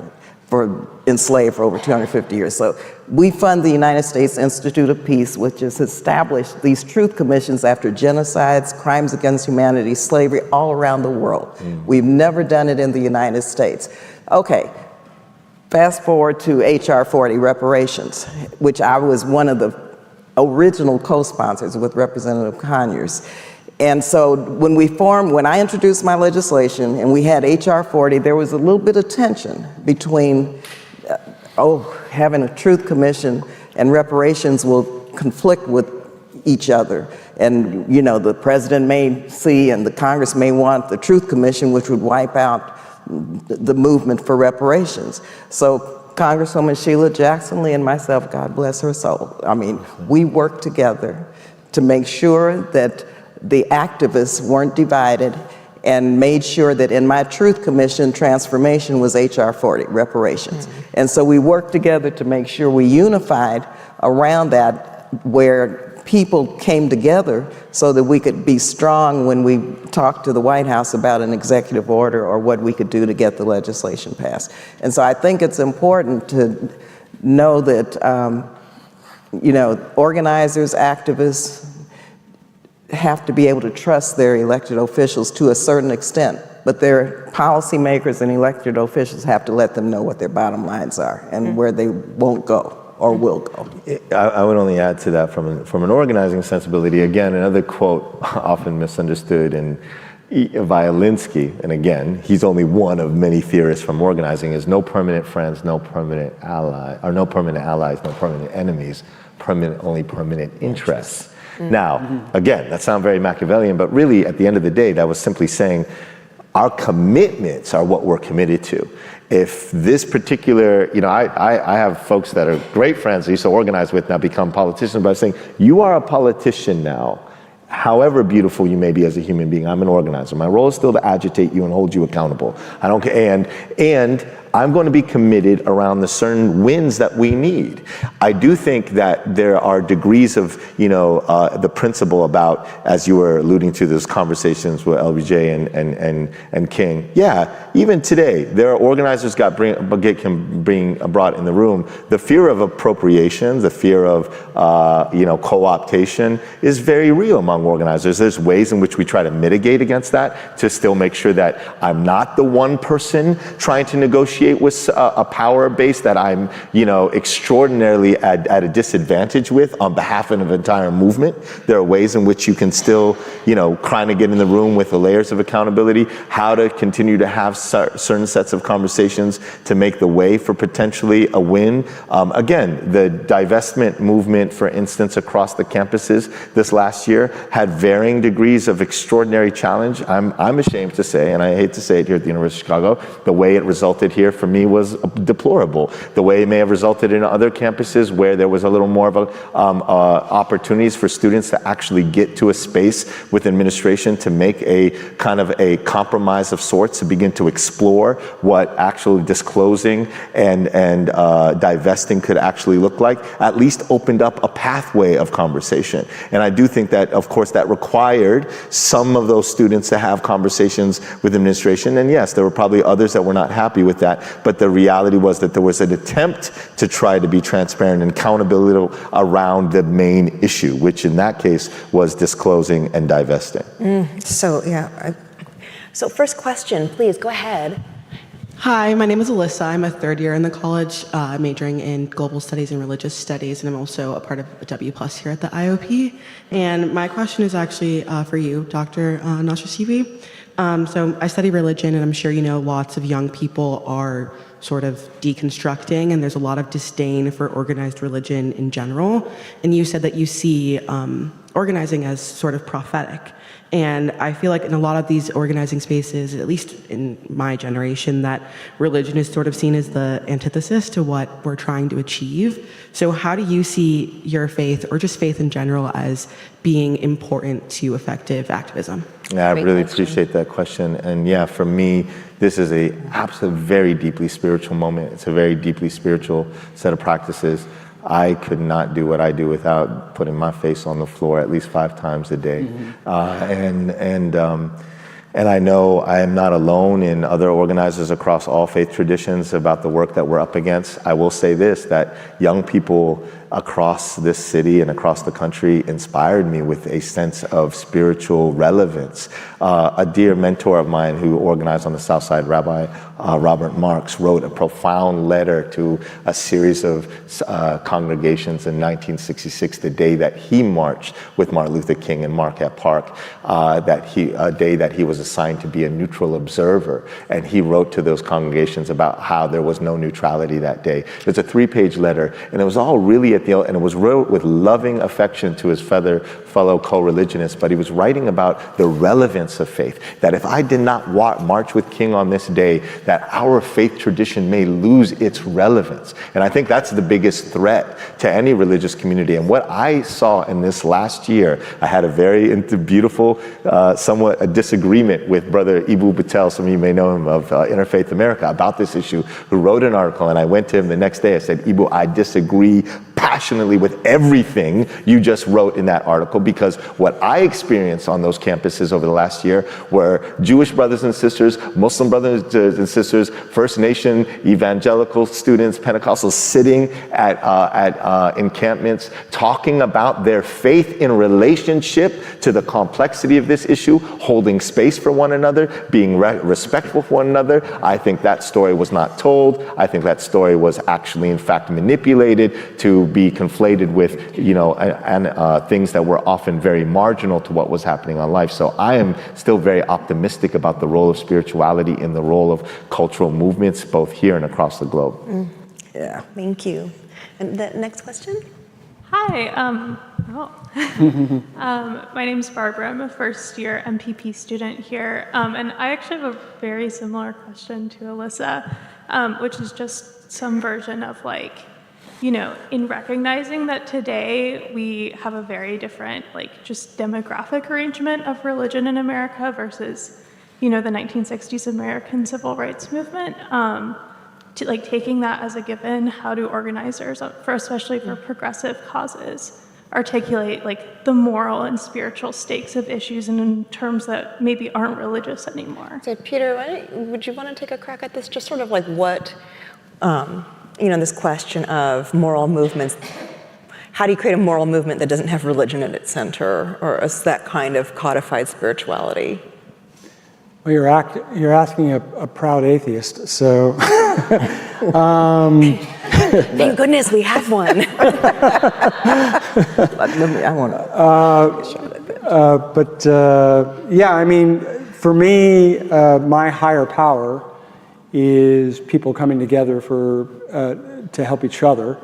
enslaved for over 250 years. So we fund the United States Institute of Peace, which has established these truth commissions after genocides, crimes against humanity, slavery, all around the world. We've never done it in the United States. Okay. Fast forward to H.R. 40, reparations, which I was one of the original co-sponsors with Representative Conyers. And so when I introduced my legislation and we had H.R. 40, there was a little bit of tension between, having a truth commission and reparations will conflict with each other. And, you know, the president may see and the Congress may want the truth commission, which would wipe out the movement for reparations. So Congresswoman Sheila Jackson Lee and myself, God bless her soul, I mean, we worked together to make sure that the activists weren't divided and made sure that in my Truth Commission, transformation was H.R. 40, reparations. And so we worked together to make sure we unified around that, where people came together so that we could be strong when we talked to the White House about an executive order or what we could do to get the legislation passed. And so I think it's important to know that, you know, organizers, activists have to be able to trust their elected officials to a certain extent, but their policymakers and elected officials have to let them know what their bottom lines are and where they won't go or will go. I would only add to that from an organizing sensibility. Again, another quote often misunderstood and via Linsky, and again, he's only one of many theorists from organizing, is no permanent friends, no permanent ally, or no permanent allies, no permanent enemies, only permanent interests. Now, again, that sounds very Machiavellian, but really at the end of the day, that was simply saying our commitments are what we're committed to. If this particular, you know, I have folks that are great friends I used to organize with now become politicians, but I'm saying, you are a politician now. However beautiful you may be as a human being, I'm an organizer. My role is still to agitate you and hold you accountable. I don't care, and I'm going to be committed around the certain wins that we need. I do think that there are degrees of, you know, the principle about, as you were alluding to, those conversations with LBJ and King. Yeah, even today, there are organizers can bring brought in the room. The fear of appropriation, the fear of, you know, co-optation is very real among organizers. There's ways in which we try to mitigate against that to still make sure that I'm not the one person trying to negotiate with a power base that I'm, you know, extraordinarily at a disadvantage with on behalf of an entire movement. There are ways in which you can still, you know, trying to get in the room with the layers of accountability, how to continue to have certain sets of conversations to make the way for potentially a win. Again, the divestment movement, for instance, across the campuses this last year had varying degrees of extraordinary challenge. I'm ashamed to say, and I hate to say it here at the University of Chicago, the way it resulted here year for me was deplorable. The way it may have resulted in other campuses where there was a little more of a, opportunities for students to actually get to a space with administration to make a kind of a compromise of sorts, to begin to explore what actually disclosing and divesting could actually look like, at least opened up a pathway of conversation. And I do think that, of course, that required some of those students to have conversations with administration. And yes, there were probably others that were not happy with that, but the reality was that there was an attempt to try to be transparent and accountability around the main issue, which in that case was disclosing and divesting. So first question, please, go ahead. Hi, my name is Alyssa. I'm a third year in the college, majoring in global studies and religious studies, and I'm also a part of a W+ here at the IOP. And my question is actually for you, Dr. Nashashibi. So I study religion, and I'm sure you know lots of young people are sort of deconstructing, and there's a lot of disdain for organized religion in general. And you said that you see organizing as sort of prophetic. And I feel like in a lot of these organizing spaces, at least in my generation, that religion is sort of seen as the antithesis to what we're trying to achieve. So how do you see your faith, or just faith in general, as being important to effective activism? Yeah, I really appreciate that question. And yeah, for me, this is a absolutely very deeply spiritual moment. It's a very deeply spiritual set of practices. I could not do what I do without putting my face on the floor at least 5 times a day. And I know I am not alone in other organizers across all faith traditions about the work that we're up against. I will say this, that young people across this city and across the country inspired me with a sense of spiritual relevance. A dear mentor of mine who organized on the South Side, Rabbi Robert Marks, wrote a profound letter to a series of congregations in 1966, the day that he marched with Martin Luther King in Marquette Park, a day that he was assigned to be a neutral observer. And he wrote to those congregations about how there was no neutrality that day. It's a 3-page letter, and it was all really and it was wrote with loving affection to his fellow co-religionists, but he was writing about the relevance of faith, that if I did not march with King on this day, that our faith tradition may lose its relevance. And I think that's the biggest threat to any religious community. And what I saw in this last year, I had a very beautiful, somewhat a disagreement with Brother Ibu Patel, some of you may know him, of Interfaith America, about this issue, who wrote an article, and I went to him the next day. I said, Ibu, I disagree passionately with everything you just wrote in that article, because what I experienced on those campuses over the last year were Jewish brothers and sisters, Muslim brothers and sisters, First Nation, evangelical students, Pentecostals sitting at encampments, talking about their faith in relationship to the complexity of this issue, holding space for one another, being respectful for one another. I think that story was not told. I think that story was actually, in fact, manipulated to be conflated with, things that were often very marginal to what was happening on life. So I am still very optimistic about the role of spirituality in the role of cultural movements, both here and across the globe. Yeah, thank you. And the next question? Hi, my name's Barbara. I'm a first-year MPP student here, and I actually have a very similar question to Alyssa, which is just some version of in recognizing that today we have a very different, just demographic arrangement of religion in America versus, the 1960s American civil rights movement. Taking that as a given, how do organizers, especially for progressive causes, articulate the moral and spiritual stakes of issues and in terms that maybe aren't religious anymore? So Peter, would you want to take a crack at this? Just sort of what, this question of moral movements. How do you create a moral movement that doesn't have religion at its center, or is that kind of codified spirituality? Well, you're asking a proud atheist, so. Thank goodness we have one. I want to. For me, my higher power is people coming together to help each other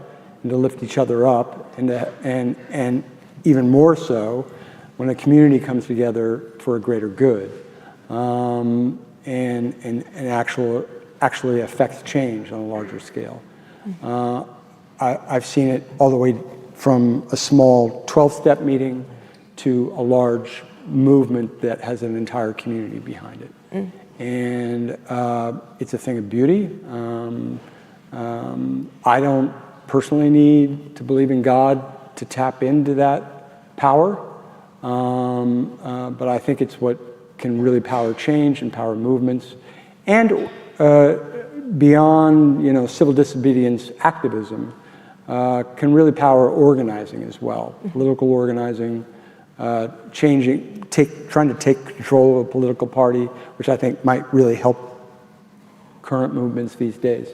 and to lift each other up, and even more so when a community comes together for a greater good, and actual actually affects change on a larger scale. I've seen it all the way from a small 12-step meeting to a large movement that has an entire community behind it. And it's a thing of beauty. I don't personally need to believe in God to tap into that power, but I think it's what can really power change and power movements. And beyond, civil disobedience activism, can really power organizing as well, political organizing, trying to take control of a political party, which I think might really help current movements these days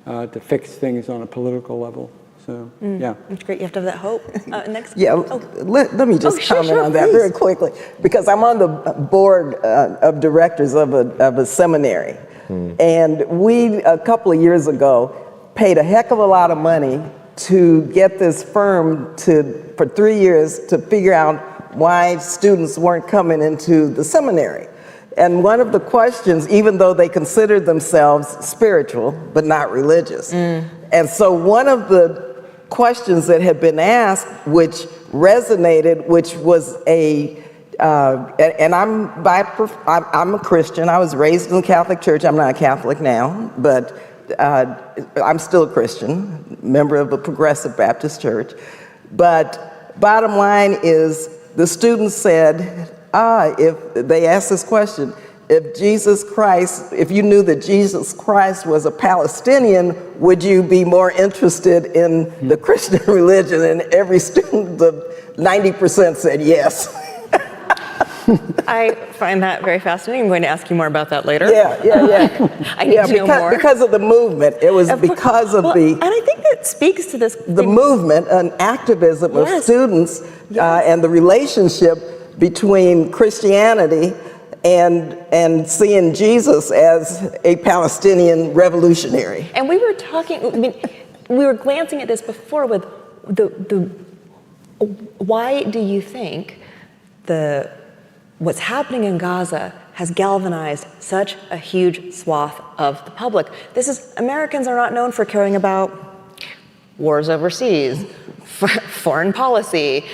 to fix things on a political level. So, yeah. That's great. You have to have that hope. Next. Yeah, let me just comment on that very quickly, because I'm on the board of directors of a seminary. And we, a couple of years ago, paid a heck of a lot of money to get this firm for 3 years to figure out why students weren't coming into the seminary. And one of the questions, even though they considered themselves spiritual but not religious, and so one of the questions that had been asked, which resonated, which was and I'm a Christian. I was raised in the Catholic Church. I'm not a Catholic now, but I'm still a Christian, member of a Progressive Baptist church. But bottom line is, the students said, if they asked this question, if you knew that Jesus Christ was a Palestinian, would you be more interested in the Christian religion? And every student, 90% said yes. I find that very fascinating. I'm going to ask you more about that later. Yeah. I need to know more. Because of the movement. It was because of and I think that speaks to this. The movement and activism of students and the relationship between Christianity and seeing Jesus as a Palestinian revolutionary. And we were talking, we were glancing at this before with why do you think what's happening in Gaza has galvanized such a huge swath of the public? Americans are not known for caring about wars overseas, foreign policy,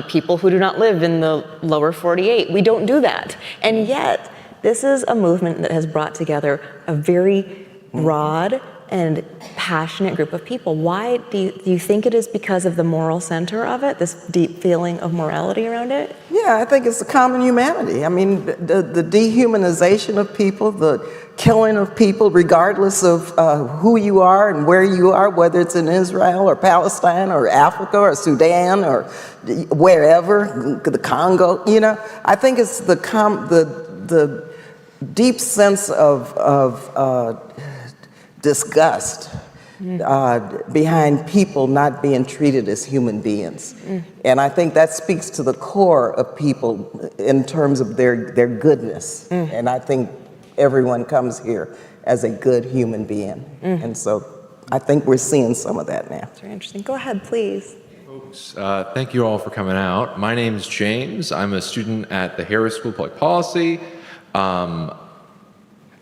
people who do not live in the lower 48. We don't do that. And yet, this is a movement that has brought together a very broad and passionate group of people. Why do you think it is because of the moral center of it, this deep feeling of morality around it? Yeah, I think it's the common humanity. I mean, the dehumanization of people, the killing of people, regardless of who you are and where you are, whether it's in Israel or Palestine or Africa or Sudan or wherever, the Congo, I think it's the deep sense of disgust behind people not being treated as human beings. And I think that speaks to the core of people in terms of their goodness. And I think everyone comes here as a good human being. And so I think we're seeing some of that now. That's very interesting. Go ahead, please. Folks, thank you all for coming out. My name is James. I'm a student at the Harris School of Public Policy.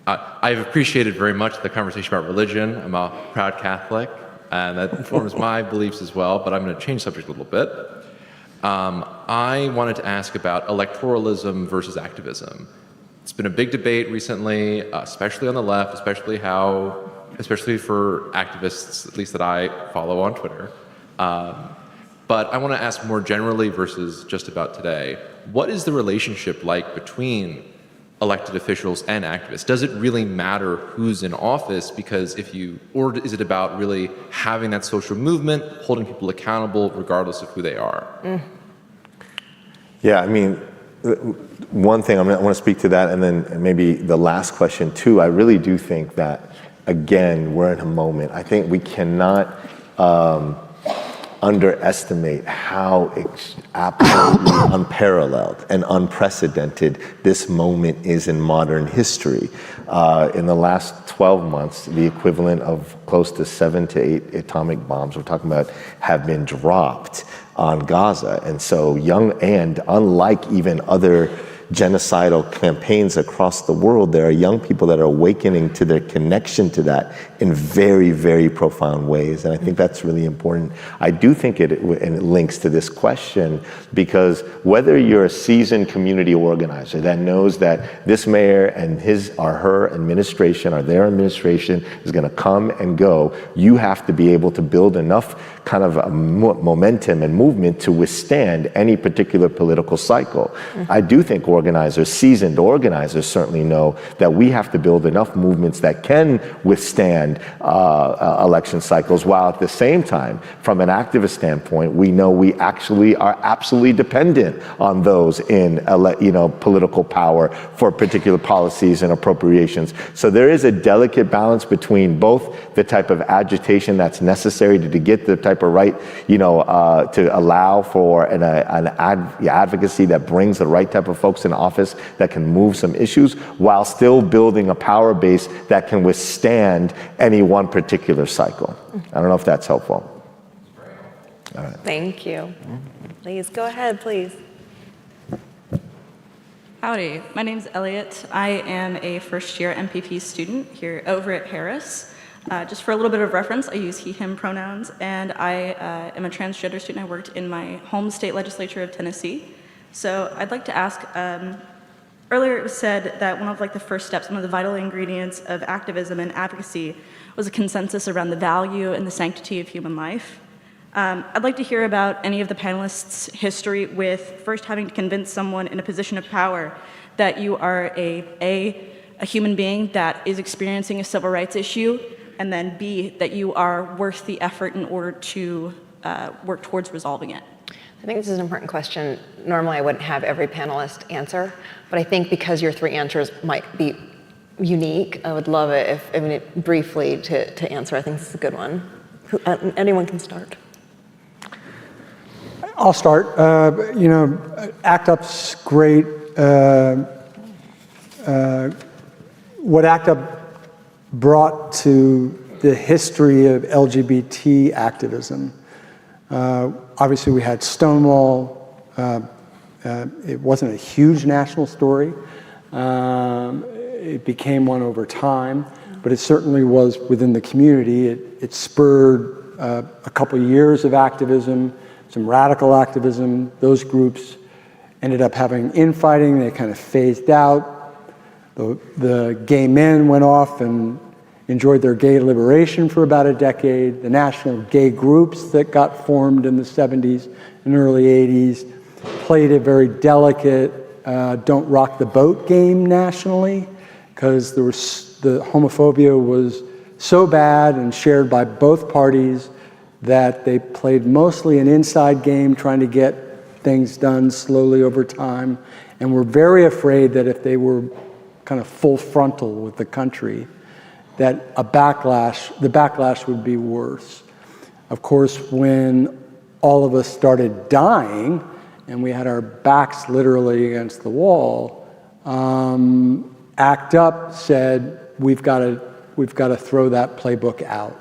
I've appreciated very much the conversation about religion. I'm a proud Catholic, and that informs my beliefs as well, but I'm going to change the subject a little bit. I wanted to ask about electoralism versus activism. It's been a big debate recently, especially on the left, especially for activists, at least that I follow on Twitter. But I want to ask more generally versus just about today, what is the relationship like between elected officials and activists? Does it really matter who's in office? Because or is it about really having that social movement, holding people accountable regardless of who they are? Yeah, I mean, one thing, I want to speak to that, and then maybe the last question too. I really do think that, again, we're in a moment. I think we cannot underestimate how absolutely unparalleled and unprecedented this moment is in modern history. In the last 12 months, the equivalent of close to 7 to 8 atomic bombs we're talking about have been dropped on Gaza. And so unlike even other genocidal campaigns across the world, there are young people that are awakening to their connection to that in very, very profound ways. And I think that's really important. I do think it links to this question, because whether you're a seasoned community organizer that knows that this mayor and his or her administration or their administration is going to come and go, you have to be able to build enough kind of a momentum and movement to withstand any particular political cycle. I do think organizers, seasoned organizers, certainly know that we have to build enough movements that can withstand election cycles, while at the same time, from an activist standpoint, we know we actually are absolutely dependent on those in political power for particular policies and appropriations. So there is a delicate balance between both the type of agitation that's necessary to get the type of right, to allow for an advocacy that brings the right type of folks in office that can move some issues, while still building a power base that can withstand any one particular cycle. I don't know if that's helpful. All right. Thank you. Please, go ahead, please. Howdy, my name's Elliot. I am a first-year MPP student here over at Harris. Just for a little bit of reference, I use he, him pronouns, and I am a transgender student. I worked in my home state legislature of Tennessee. So I'd like to ask, earlier it was said that one of the first steps, one of the vital ingredients of activism and advocacy was a consensus around the value and the sanctity of human life. I'd like to hear about any of the panelists' history with first having to convince someone in a position of power that you are a human being that is experiencing a civil rights issue, and then B, that you are worth the effort in order to work towards resolving it. I think this is an important question. Normally I wouldn't have every panelist answer, but I think because your three answers might be unique, I would love it if, briefly to answer. I think this is a good one. Anyone can start. I'll start. ACT UP's great. What ACT UP brought to the history of LGBT activism. Obviously, we had Stonewall. It wasn't a huge national story. It became one over time, but it certainly was within the community. It spurred a couple years of activism, some radical activism. Those groups ended up having infighting. They kind of phased out. The gay men went off and enjoyed their gay liberation for about a decade. The national gay groups that got formed in the 70s and early 80s played a very delicate don't rock the boat game nationally, because the homophobia was so bad and shared by both parties that they played mostly an inside game trying to get things done slowly over time, and were very afraid that if they were kind of full frontal with the country, that the backlash would be worse. Of course, when all of us started dying and we had our backs literally against the wall, ACT UP said, we've got to throw that playbook out,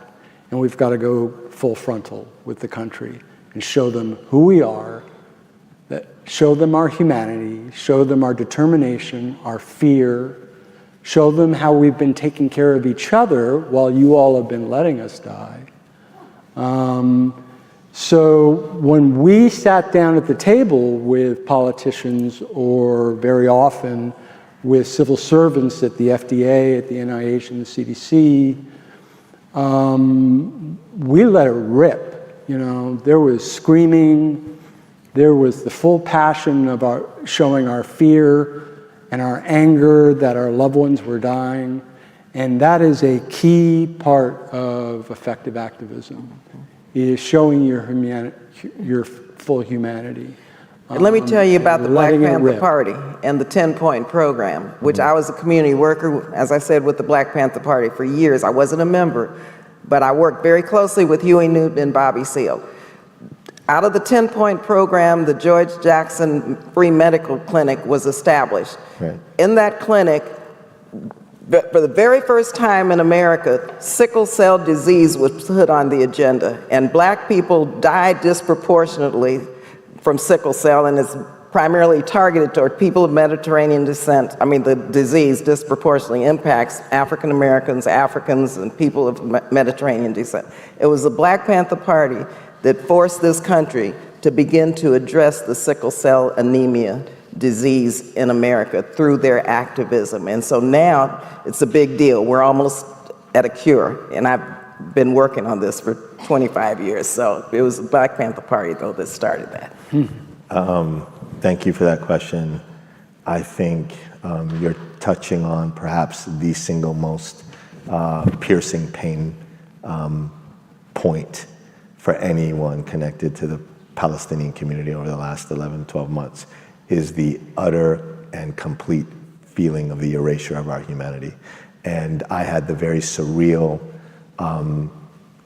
and we've got to go full frontal with the country and show them who we are, show them our humanity, show them our determination, our fear, show them how we've been taking care of each other while you all have been letting us die. So when we sat down at the table with politicians, or very often with civil servants at the FDA, at the NIH, and the CDC, we let it rip. There was screaming. There was the full passion of showing our fear and our anger that our loved ones were dying. And that is a key part of effective activism, is showing your full humanity. And let me tell you about the Black Panther Party and the 10-point program, which I was a community worker, as I said, with the Black Panther Party for years. I wasn't a member, but I worked very closely with Huey Newton and Bobby Seale. Out of the 10-point program, the George Jackson Free Medical Clinic was established. Right. In that clinic, for the very first time in America, sickle cell disease was put on the agenda, and Black people died disproportionately from sickle cell, and it's primarily targeted toward people of Mediterranean descent. I mean, the disease disproportionately impacts African Americans, Africans, and people of Mediterranean descent. It was the Black Panther Party that forced this country to begin to address the sickle cell anemia disease in America through their activism. And so now it's a big deal. We're almost at a cure, and I've been working on this for 25 years. So it was the Black Panther Party, though, that started that. Thank you for that question. I think you're touching on perhaps the single most piercing pain point for anyone connected to the Palestinian community over the last 11, 12 months, is the utter and complete feeling of the erasure of our humanity. And I had the very surreal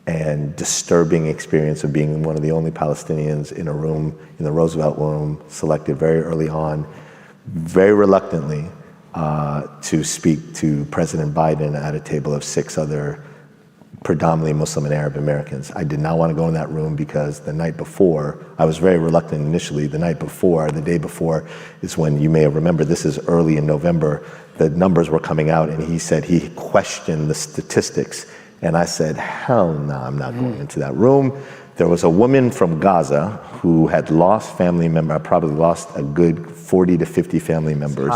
and disturbing experience of being one of the only Palestinians in a room, in the Roosevelt Room, selected very early on, very reluctantly, to speak to President Biden at a table of 6 other predominantly Muslim and Arab Americans. I did not want to go in that room because the night before, I was very reluctant initially. The night before, the day before, is when, you may have remembered, this is early in November, the numbers were coming out, and he said he questioned the statistics. And I said, hell no, I'm not going into that room. There was a woman from Gaza who had lost family members, probably lost a good 40 to 50 family members.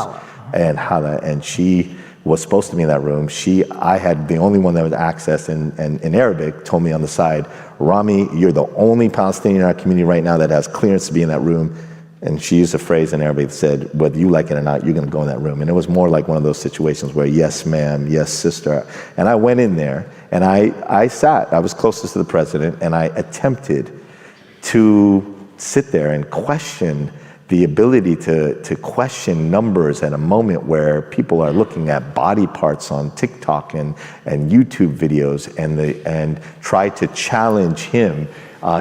And she was supposed to be in that room. I had the only one that was accessed in Arabic, told me on the side, Rami, you're the only Palestinian in our community right now that has clearance to be in that room. And she used a phrase in Arabic that said, whether you like it or not, you're gonna go in that room. And it was more like one of those situations where, yes, ma'am, yes, sister. And I went in there and I sat, I was closest to the president, and I attempted to sit there and question the ability to question numbers at a moment where people are looking at body parts on TikTok and YouTube videos and try to challenge him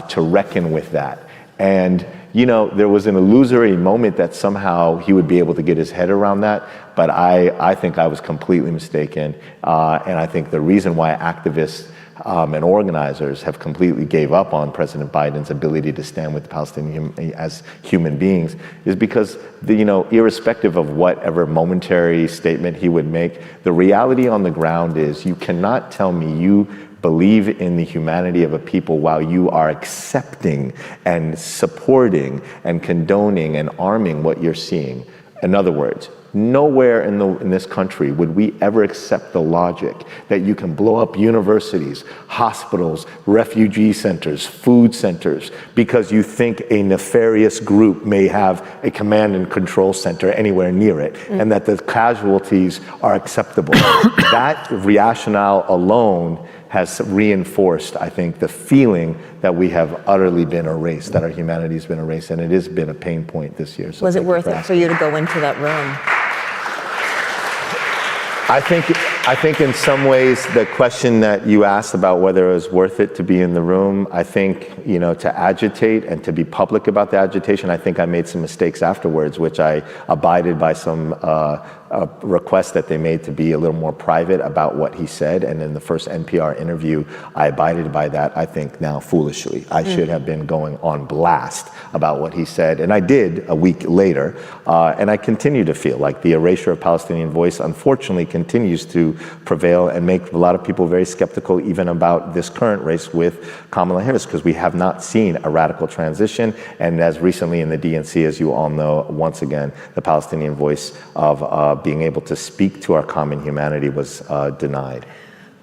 to reckon with that. And you know, there was an illusory moment that somehow he would be able to get his head around that, but I think I was completely mistaken. And I think the reason why activists and organizers have completely gave up on President Biden's ability to stand with the Palestinians as human beings is because, irrespective of whatever momentary statement he would make, the reality on the ground is you cannot tell me you believe in the humanity of a people while you are accepting and supporting and condoning and arming what you're seeing. In other words, nowhere in this country would we ever accept the logic that you can blow up universities, hospitals, refugee centers, food centers, because you think a nefarious group may have a command and control center anywhere near it, and that the casualties are acceptable. That rationale alone has reinforced, I think, the feeling that we have utterly been erased, that our humanity has been erased, and it has been a pain point this year. So was it worth it for you to go into that room? I think in some ways the question that you asked about whether it was worth it to be in the room, I think, to agitate and to be public about the agitation, I think I made some mistakes afterwards, which I abided by some requests that they made to be a little more private about what he said. And in the first NPR interview, I abided by that, I think now foolishly. I should have been going on blast about what he said. And I did a week later. And I continue to feel like the erasure of Palestinian voice, unfortunately, continues to prevail and make a lot of people very skeptical even about this current race with Kamala Harris, because we have not seen a radical transition. And as recently in the DNC, as you all know, once again, the Palestinian voice of being able to speak to our common humanity was denied.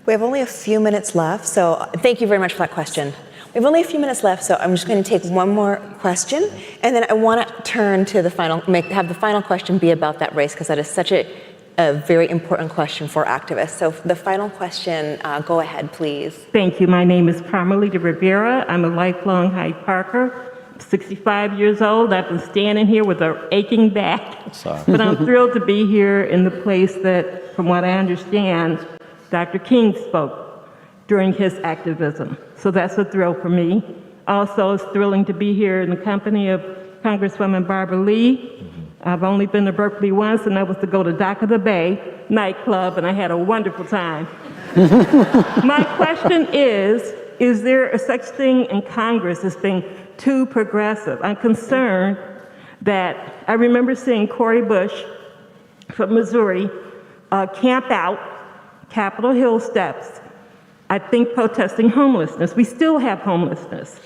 We have only a few minutes left, so thank you very much for that question. We have only a few minutes left, so I'm just going to take one more question, and then I want to turn to the final, have the final question be about that race, because that is such a very important question for activists. So the final question, go ahead, please. Thank you. My name is Carmelita Rivera. I'm a lifelong Hyde Parker. 65 years old. I've been standing here with an aching back. Sorry. But I'm thrilled to be here in the place that, from what I understand, Dr. King spoke during his activism. So that's a thrill for me. Also, it's thrilling to be here in the company of Congresswoman Barbara Lee. I've only been to Berkeley once, and that was to go to Dock of the Bay nightclub, and I had a wonderful time. My question is there a such thing in Congress as being too progressive? I'm concerned that I remember seeing Cori Bush from Missouri camp out Capitol Hill steps, I think protesting homelessness. We still have homelessness.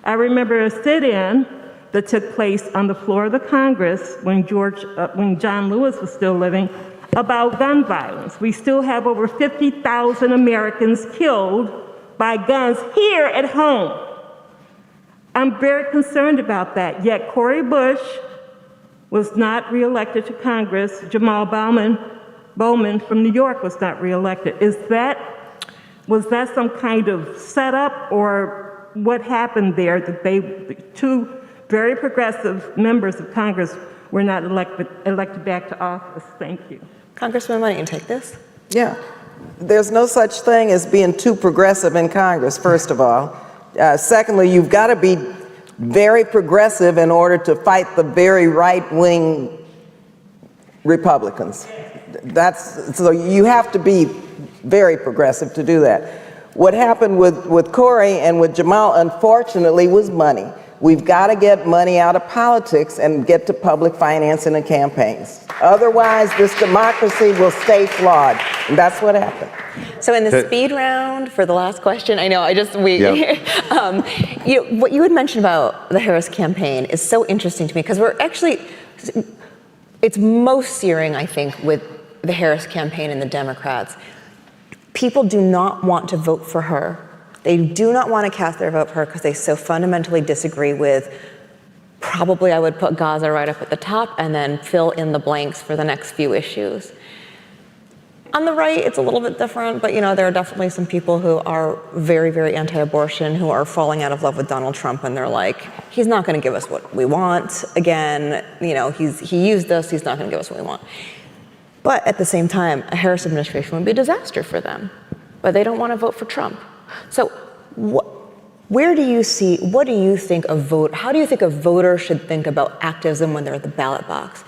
I remember a sit-in that took place on the floor of the Congress when John Lewis was still living about gun violence. We still have over 50,000 Americans killed by guns here at home. I'm very concerned about that, yet Cori Bush was not reelected to Congress. Jamal Bowman from New York was not reelected. Was that some kind of setup, or what happened there that the two very progressive members of Congress were not elected back to office? Thank you. Congresswoman, why don't you take this? Yeah. There's no such thing as being too progressive in Congress, first of all. Secondly, you've got to be very progressive in order to fight the very right-wing Republicans. So you have to be very progressive to do that. What happened with Cori and with Jamal, unfortunately, was money. We've got to get money out of politics and get to public financing and campaigns. Otherwise, this democracy will stay flawed. And that's what happened. So in the speed round for the last question, I know, what you had mentioned about the Harris campaign is so interesting to me, because it's most searing, I think, with the Harris campaign and the Democrats. People do not want to vote for her. They do not want to cast their vote for her because they so fundamentally disagree with, probably I would put Gaza right up at the top and then fill in the blanks for the next few issues. On the right, it's a little bit different, but there are definitely some people who are very, very anti-abortion, who are falling out of love with Donald Trump, and they're like, he's not going to give us what we want again. He used us, he's not going to give us what we want. But at the same time, a Harris administration would be a disaster for them, but they don't want to vote for Trump. So what do you think how do you think a voter should think about activism when they're at the ballot box?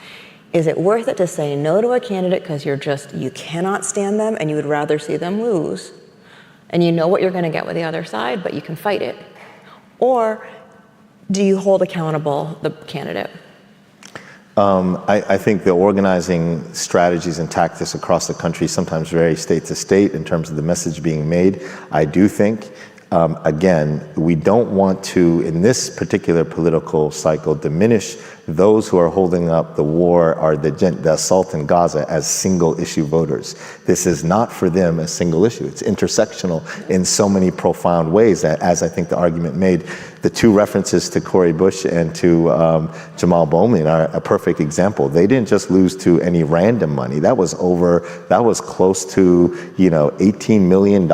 Is it worth it to say no to a candidate because you cannot stand them and you would rather see them lose? And you know what you're going to get with the other side, but you can fight it. Or do you hold accountable the candidate? I think the organizing strategies and tactics across the country sometimes vary state to state in terms of the message being made. I do think, again, we don't want to, in this particular political cycle, diminish those who are holding up the war or the assault in Gaza as single issue voters. This is not for them a single issue. It's intersectional in so many profound ways that, as I think the argument made, the two references to Cori Bush and to Jamal Bowman are a perfect example. They didn't just lose to any random money. That was close to, $18 million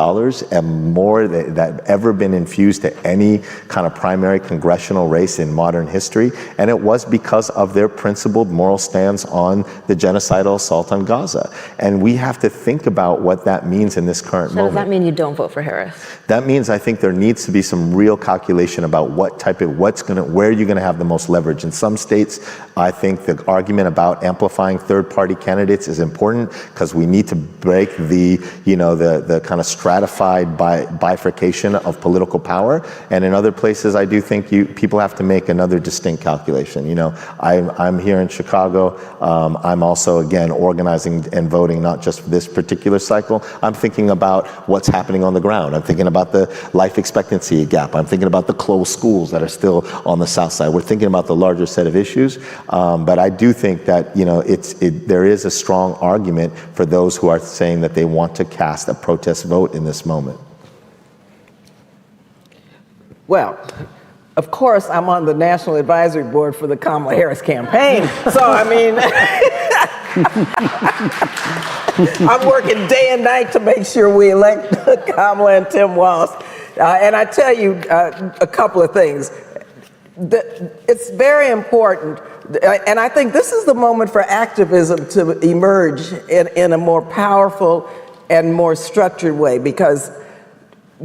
and more that ever been infused to any kind of primary congressional race in modern history. And it was because of their principled moral stance on the genocidal assault on Gaza. And we have to think about what that means in this current moment. So does that mean you don't vote for Harris? That means I think there needs to be some real calculation about where you're gonna have the most leverage. In some states, I think the argument about amplifying third-party candidates is important because we need to break the kind of stratified bifurcation of political power. And in other places, I do think people have to make another distinct calculation. I'm here in Chicago. I'm also, again, organizing and voting not just for this particular cycle. I'm thinking about what's happening on the ground. I'm thinking about the life expectancy gap. I'm thinking about the closed schools that are still on the South Side. We're thinking about the larger set of issues. But I do think that there is a strong argument for those who are saying that they want to cast a protest vote in this moment. Well, of course, I'm on the National Advisory Board for the Kamala Harris campaign. So, I'm working day and night to make sure we elect Kamala and Tim Walz. And I tell you a couple of things. It's very important, and I think this is the moment for activism to emerge in a more powerful and more structured way, because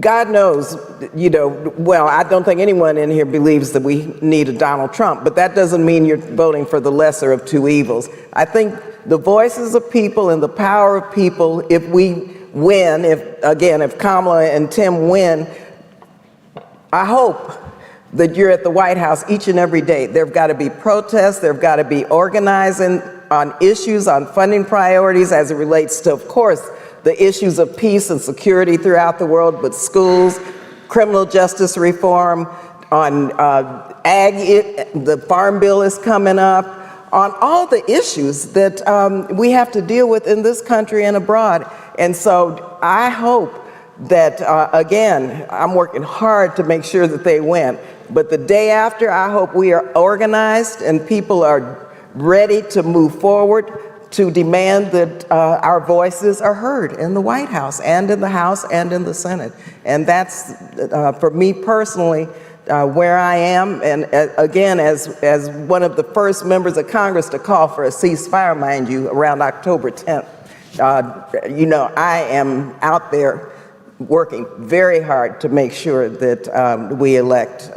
God knows, I don't think anyone in here believes that we need a Donald Trump, but that doesn't mean you're voting for the lesser of two evils. I think the voices of people and the power of people, if we win, if Kamala and Tim win, I hope that you're at the White House each and every day. There've got to be protests, there've got to be organizing on issues, on funding priorities as it relates to, of course, the issues of peace and security throughout the world, but schools, criminal justice reform, on the Farm Bill is coming up, on all the issues that we have to deal with in this country and abroad. And so I hope that, again, I'm working hard to make sure that they win. But the day after, I hope we are organized and people are ready to move forward to demand that our voices are heard in the White House and in the House and in the Senate. And that's, for me personally, where I am. And again, as one of the first members of Congress to call for a ceasefire, mind you, around October 10th, you know, I am out there working very hard to make sure that we elect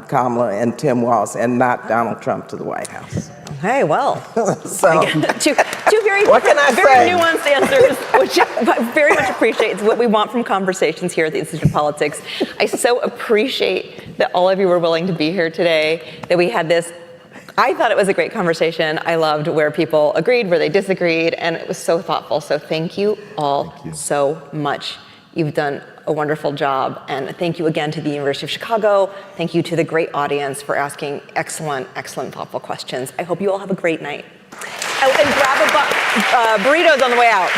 Kamala and Tim Walz and not Donald Trump to the White House. Okay, well, So, two very, What can I very say? nuanced answers, which I very much appreciate. It's what we want from conversations here at the Institute of Politics. I so appreciate that all of you were willing to be here today, that we had this. I thought it was a great conversation. I loved where people agreed, where they disagreed, and it was so thoughtful. So thank you all so much. You've done a wonderful job, and thank you again to the University of Chicago. Thank you to the great audience for asking excellent, thoughtful questions. I hope you all have a great night. Oh, and grab a burritos on the way out.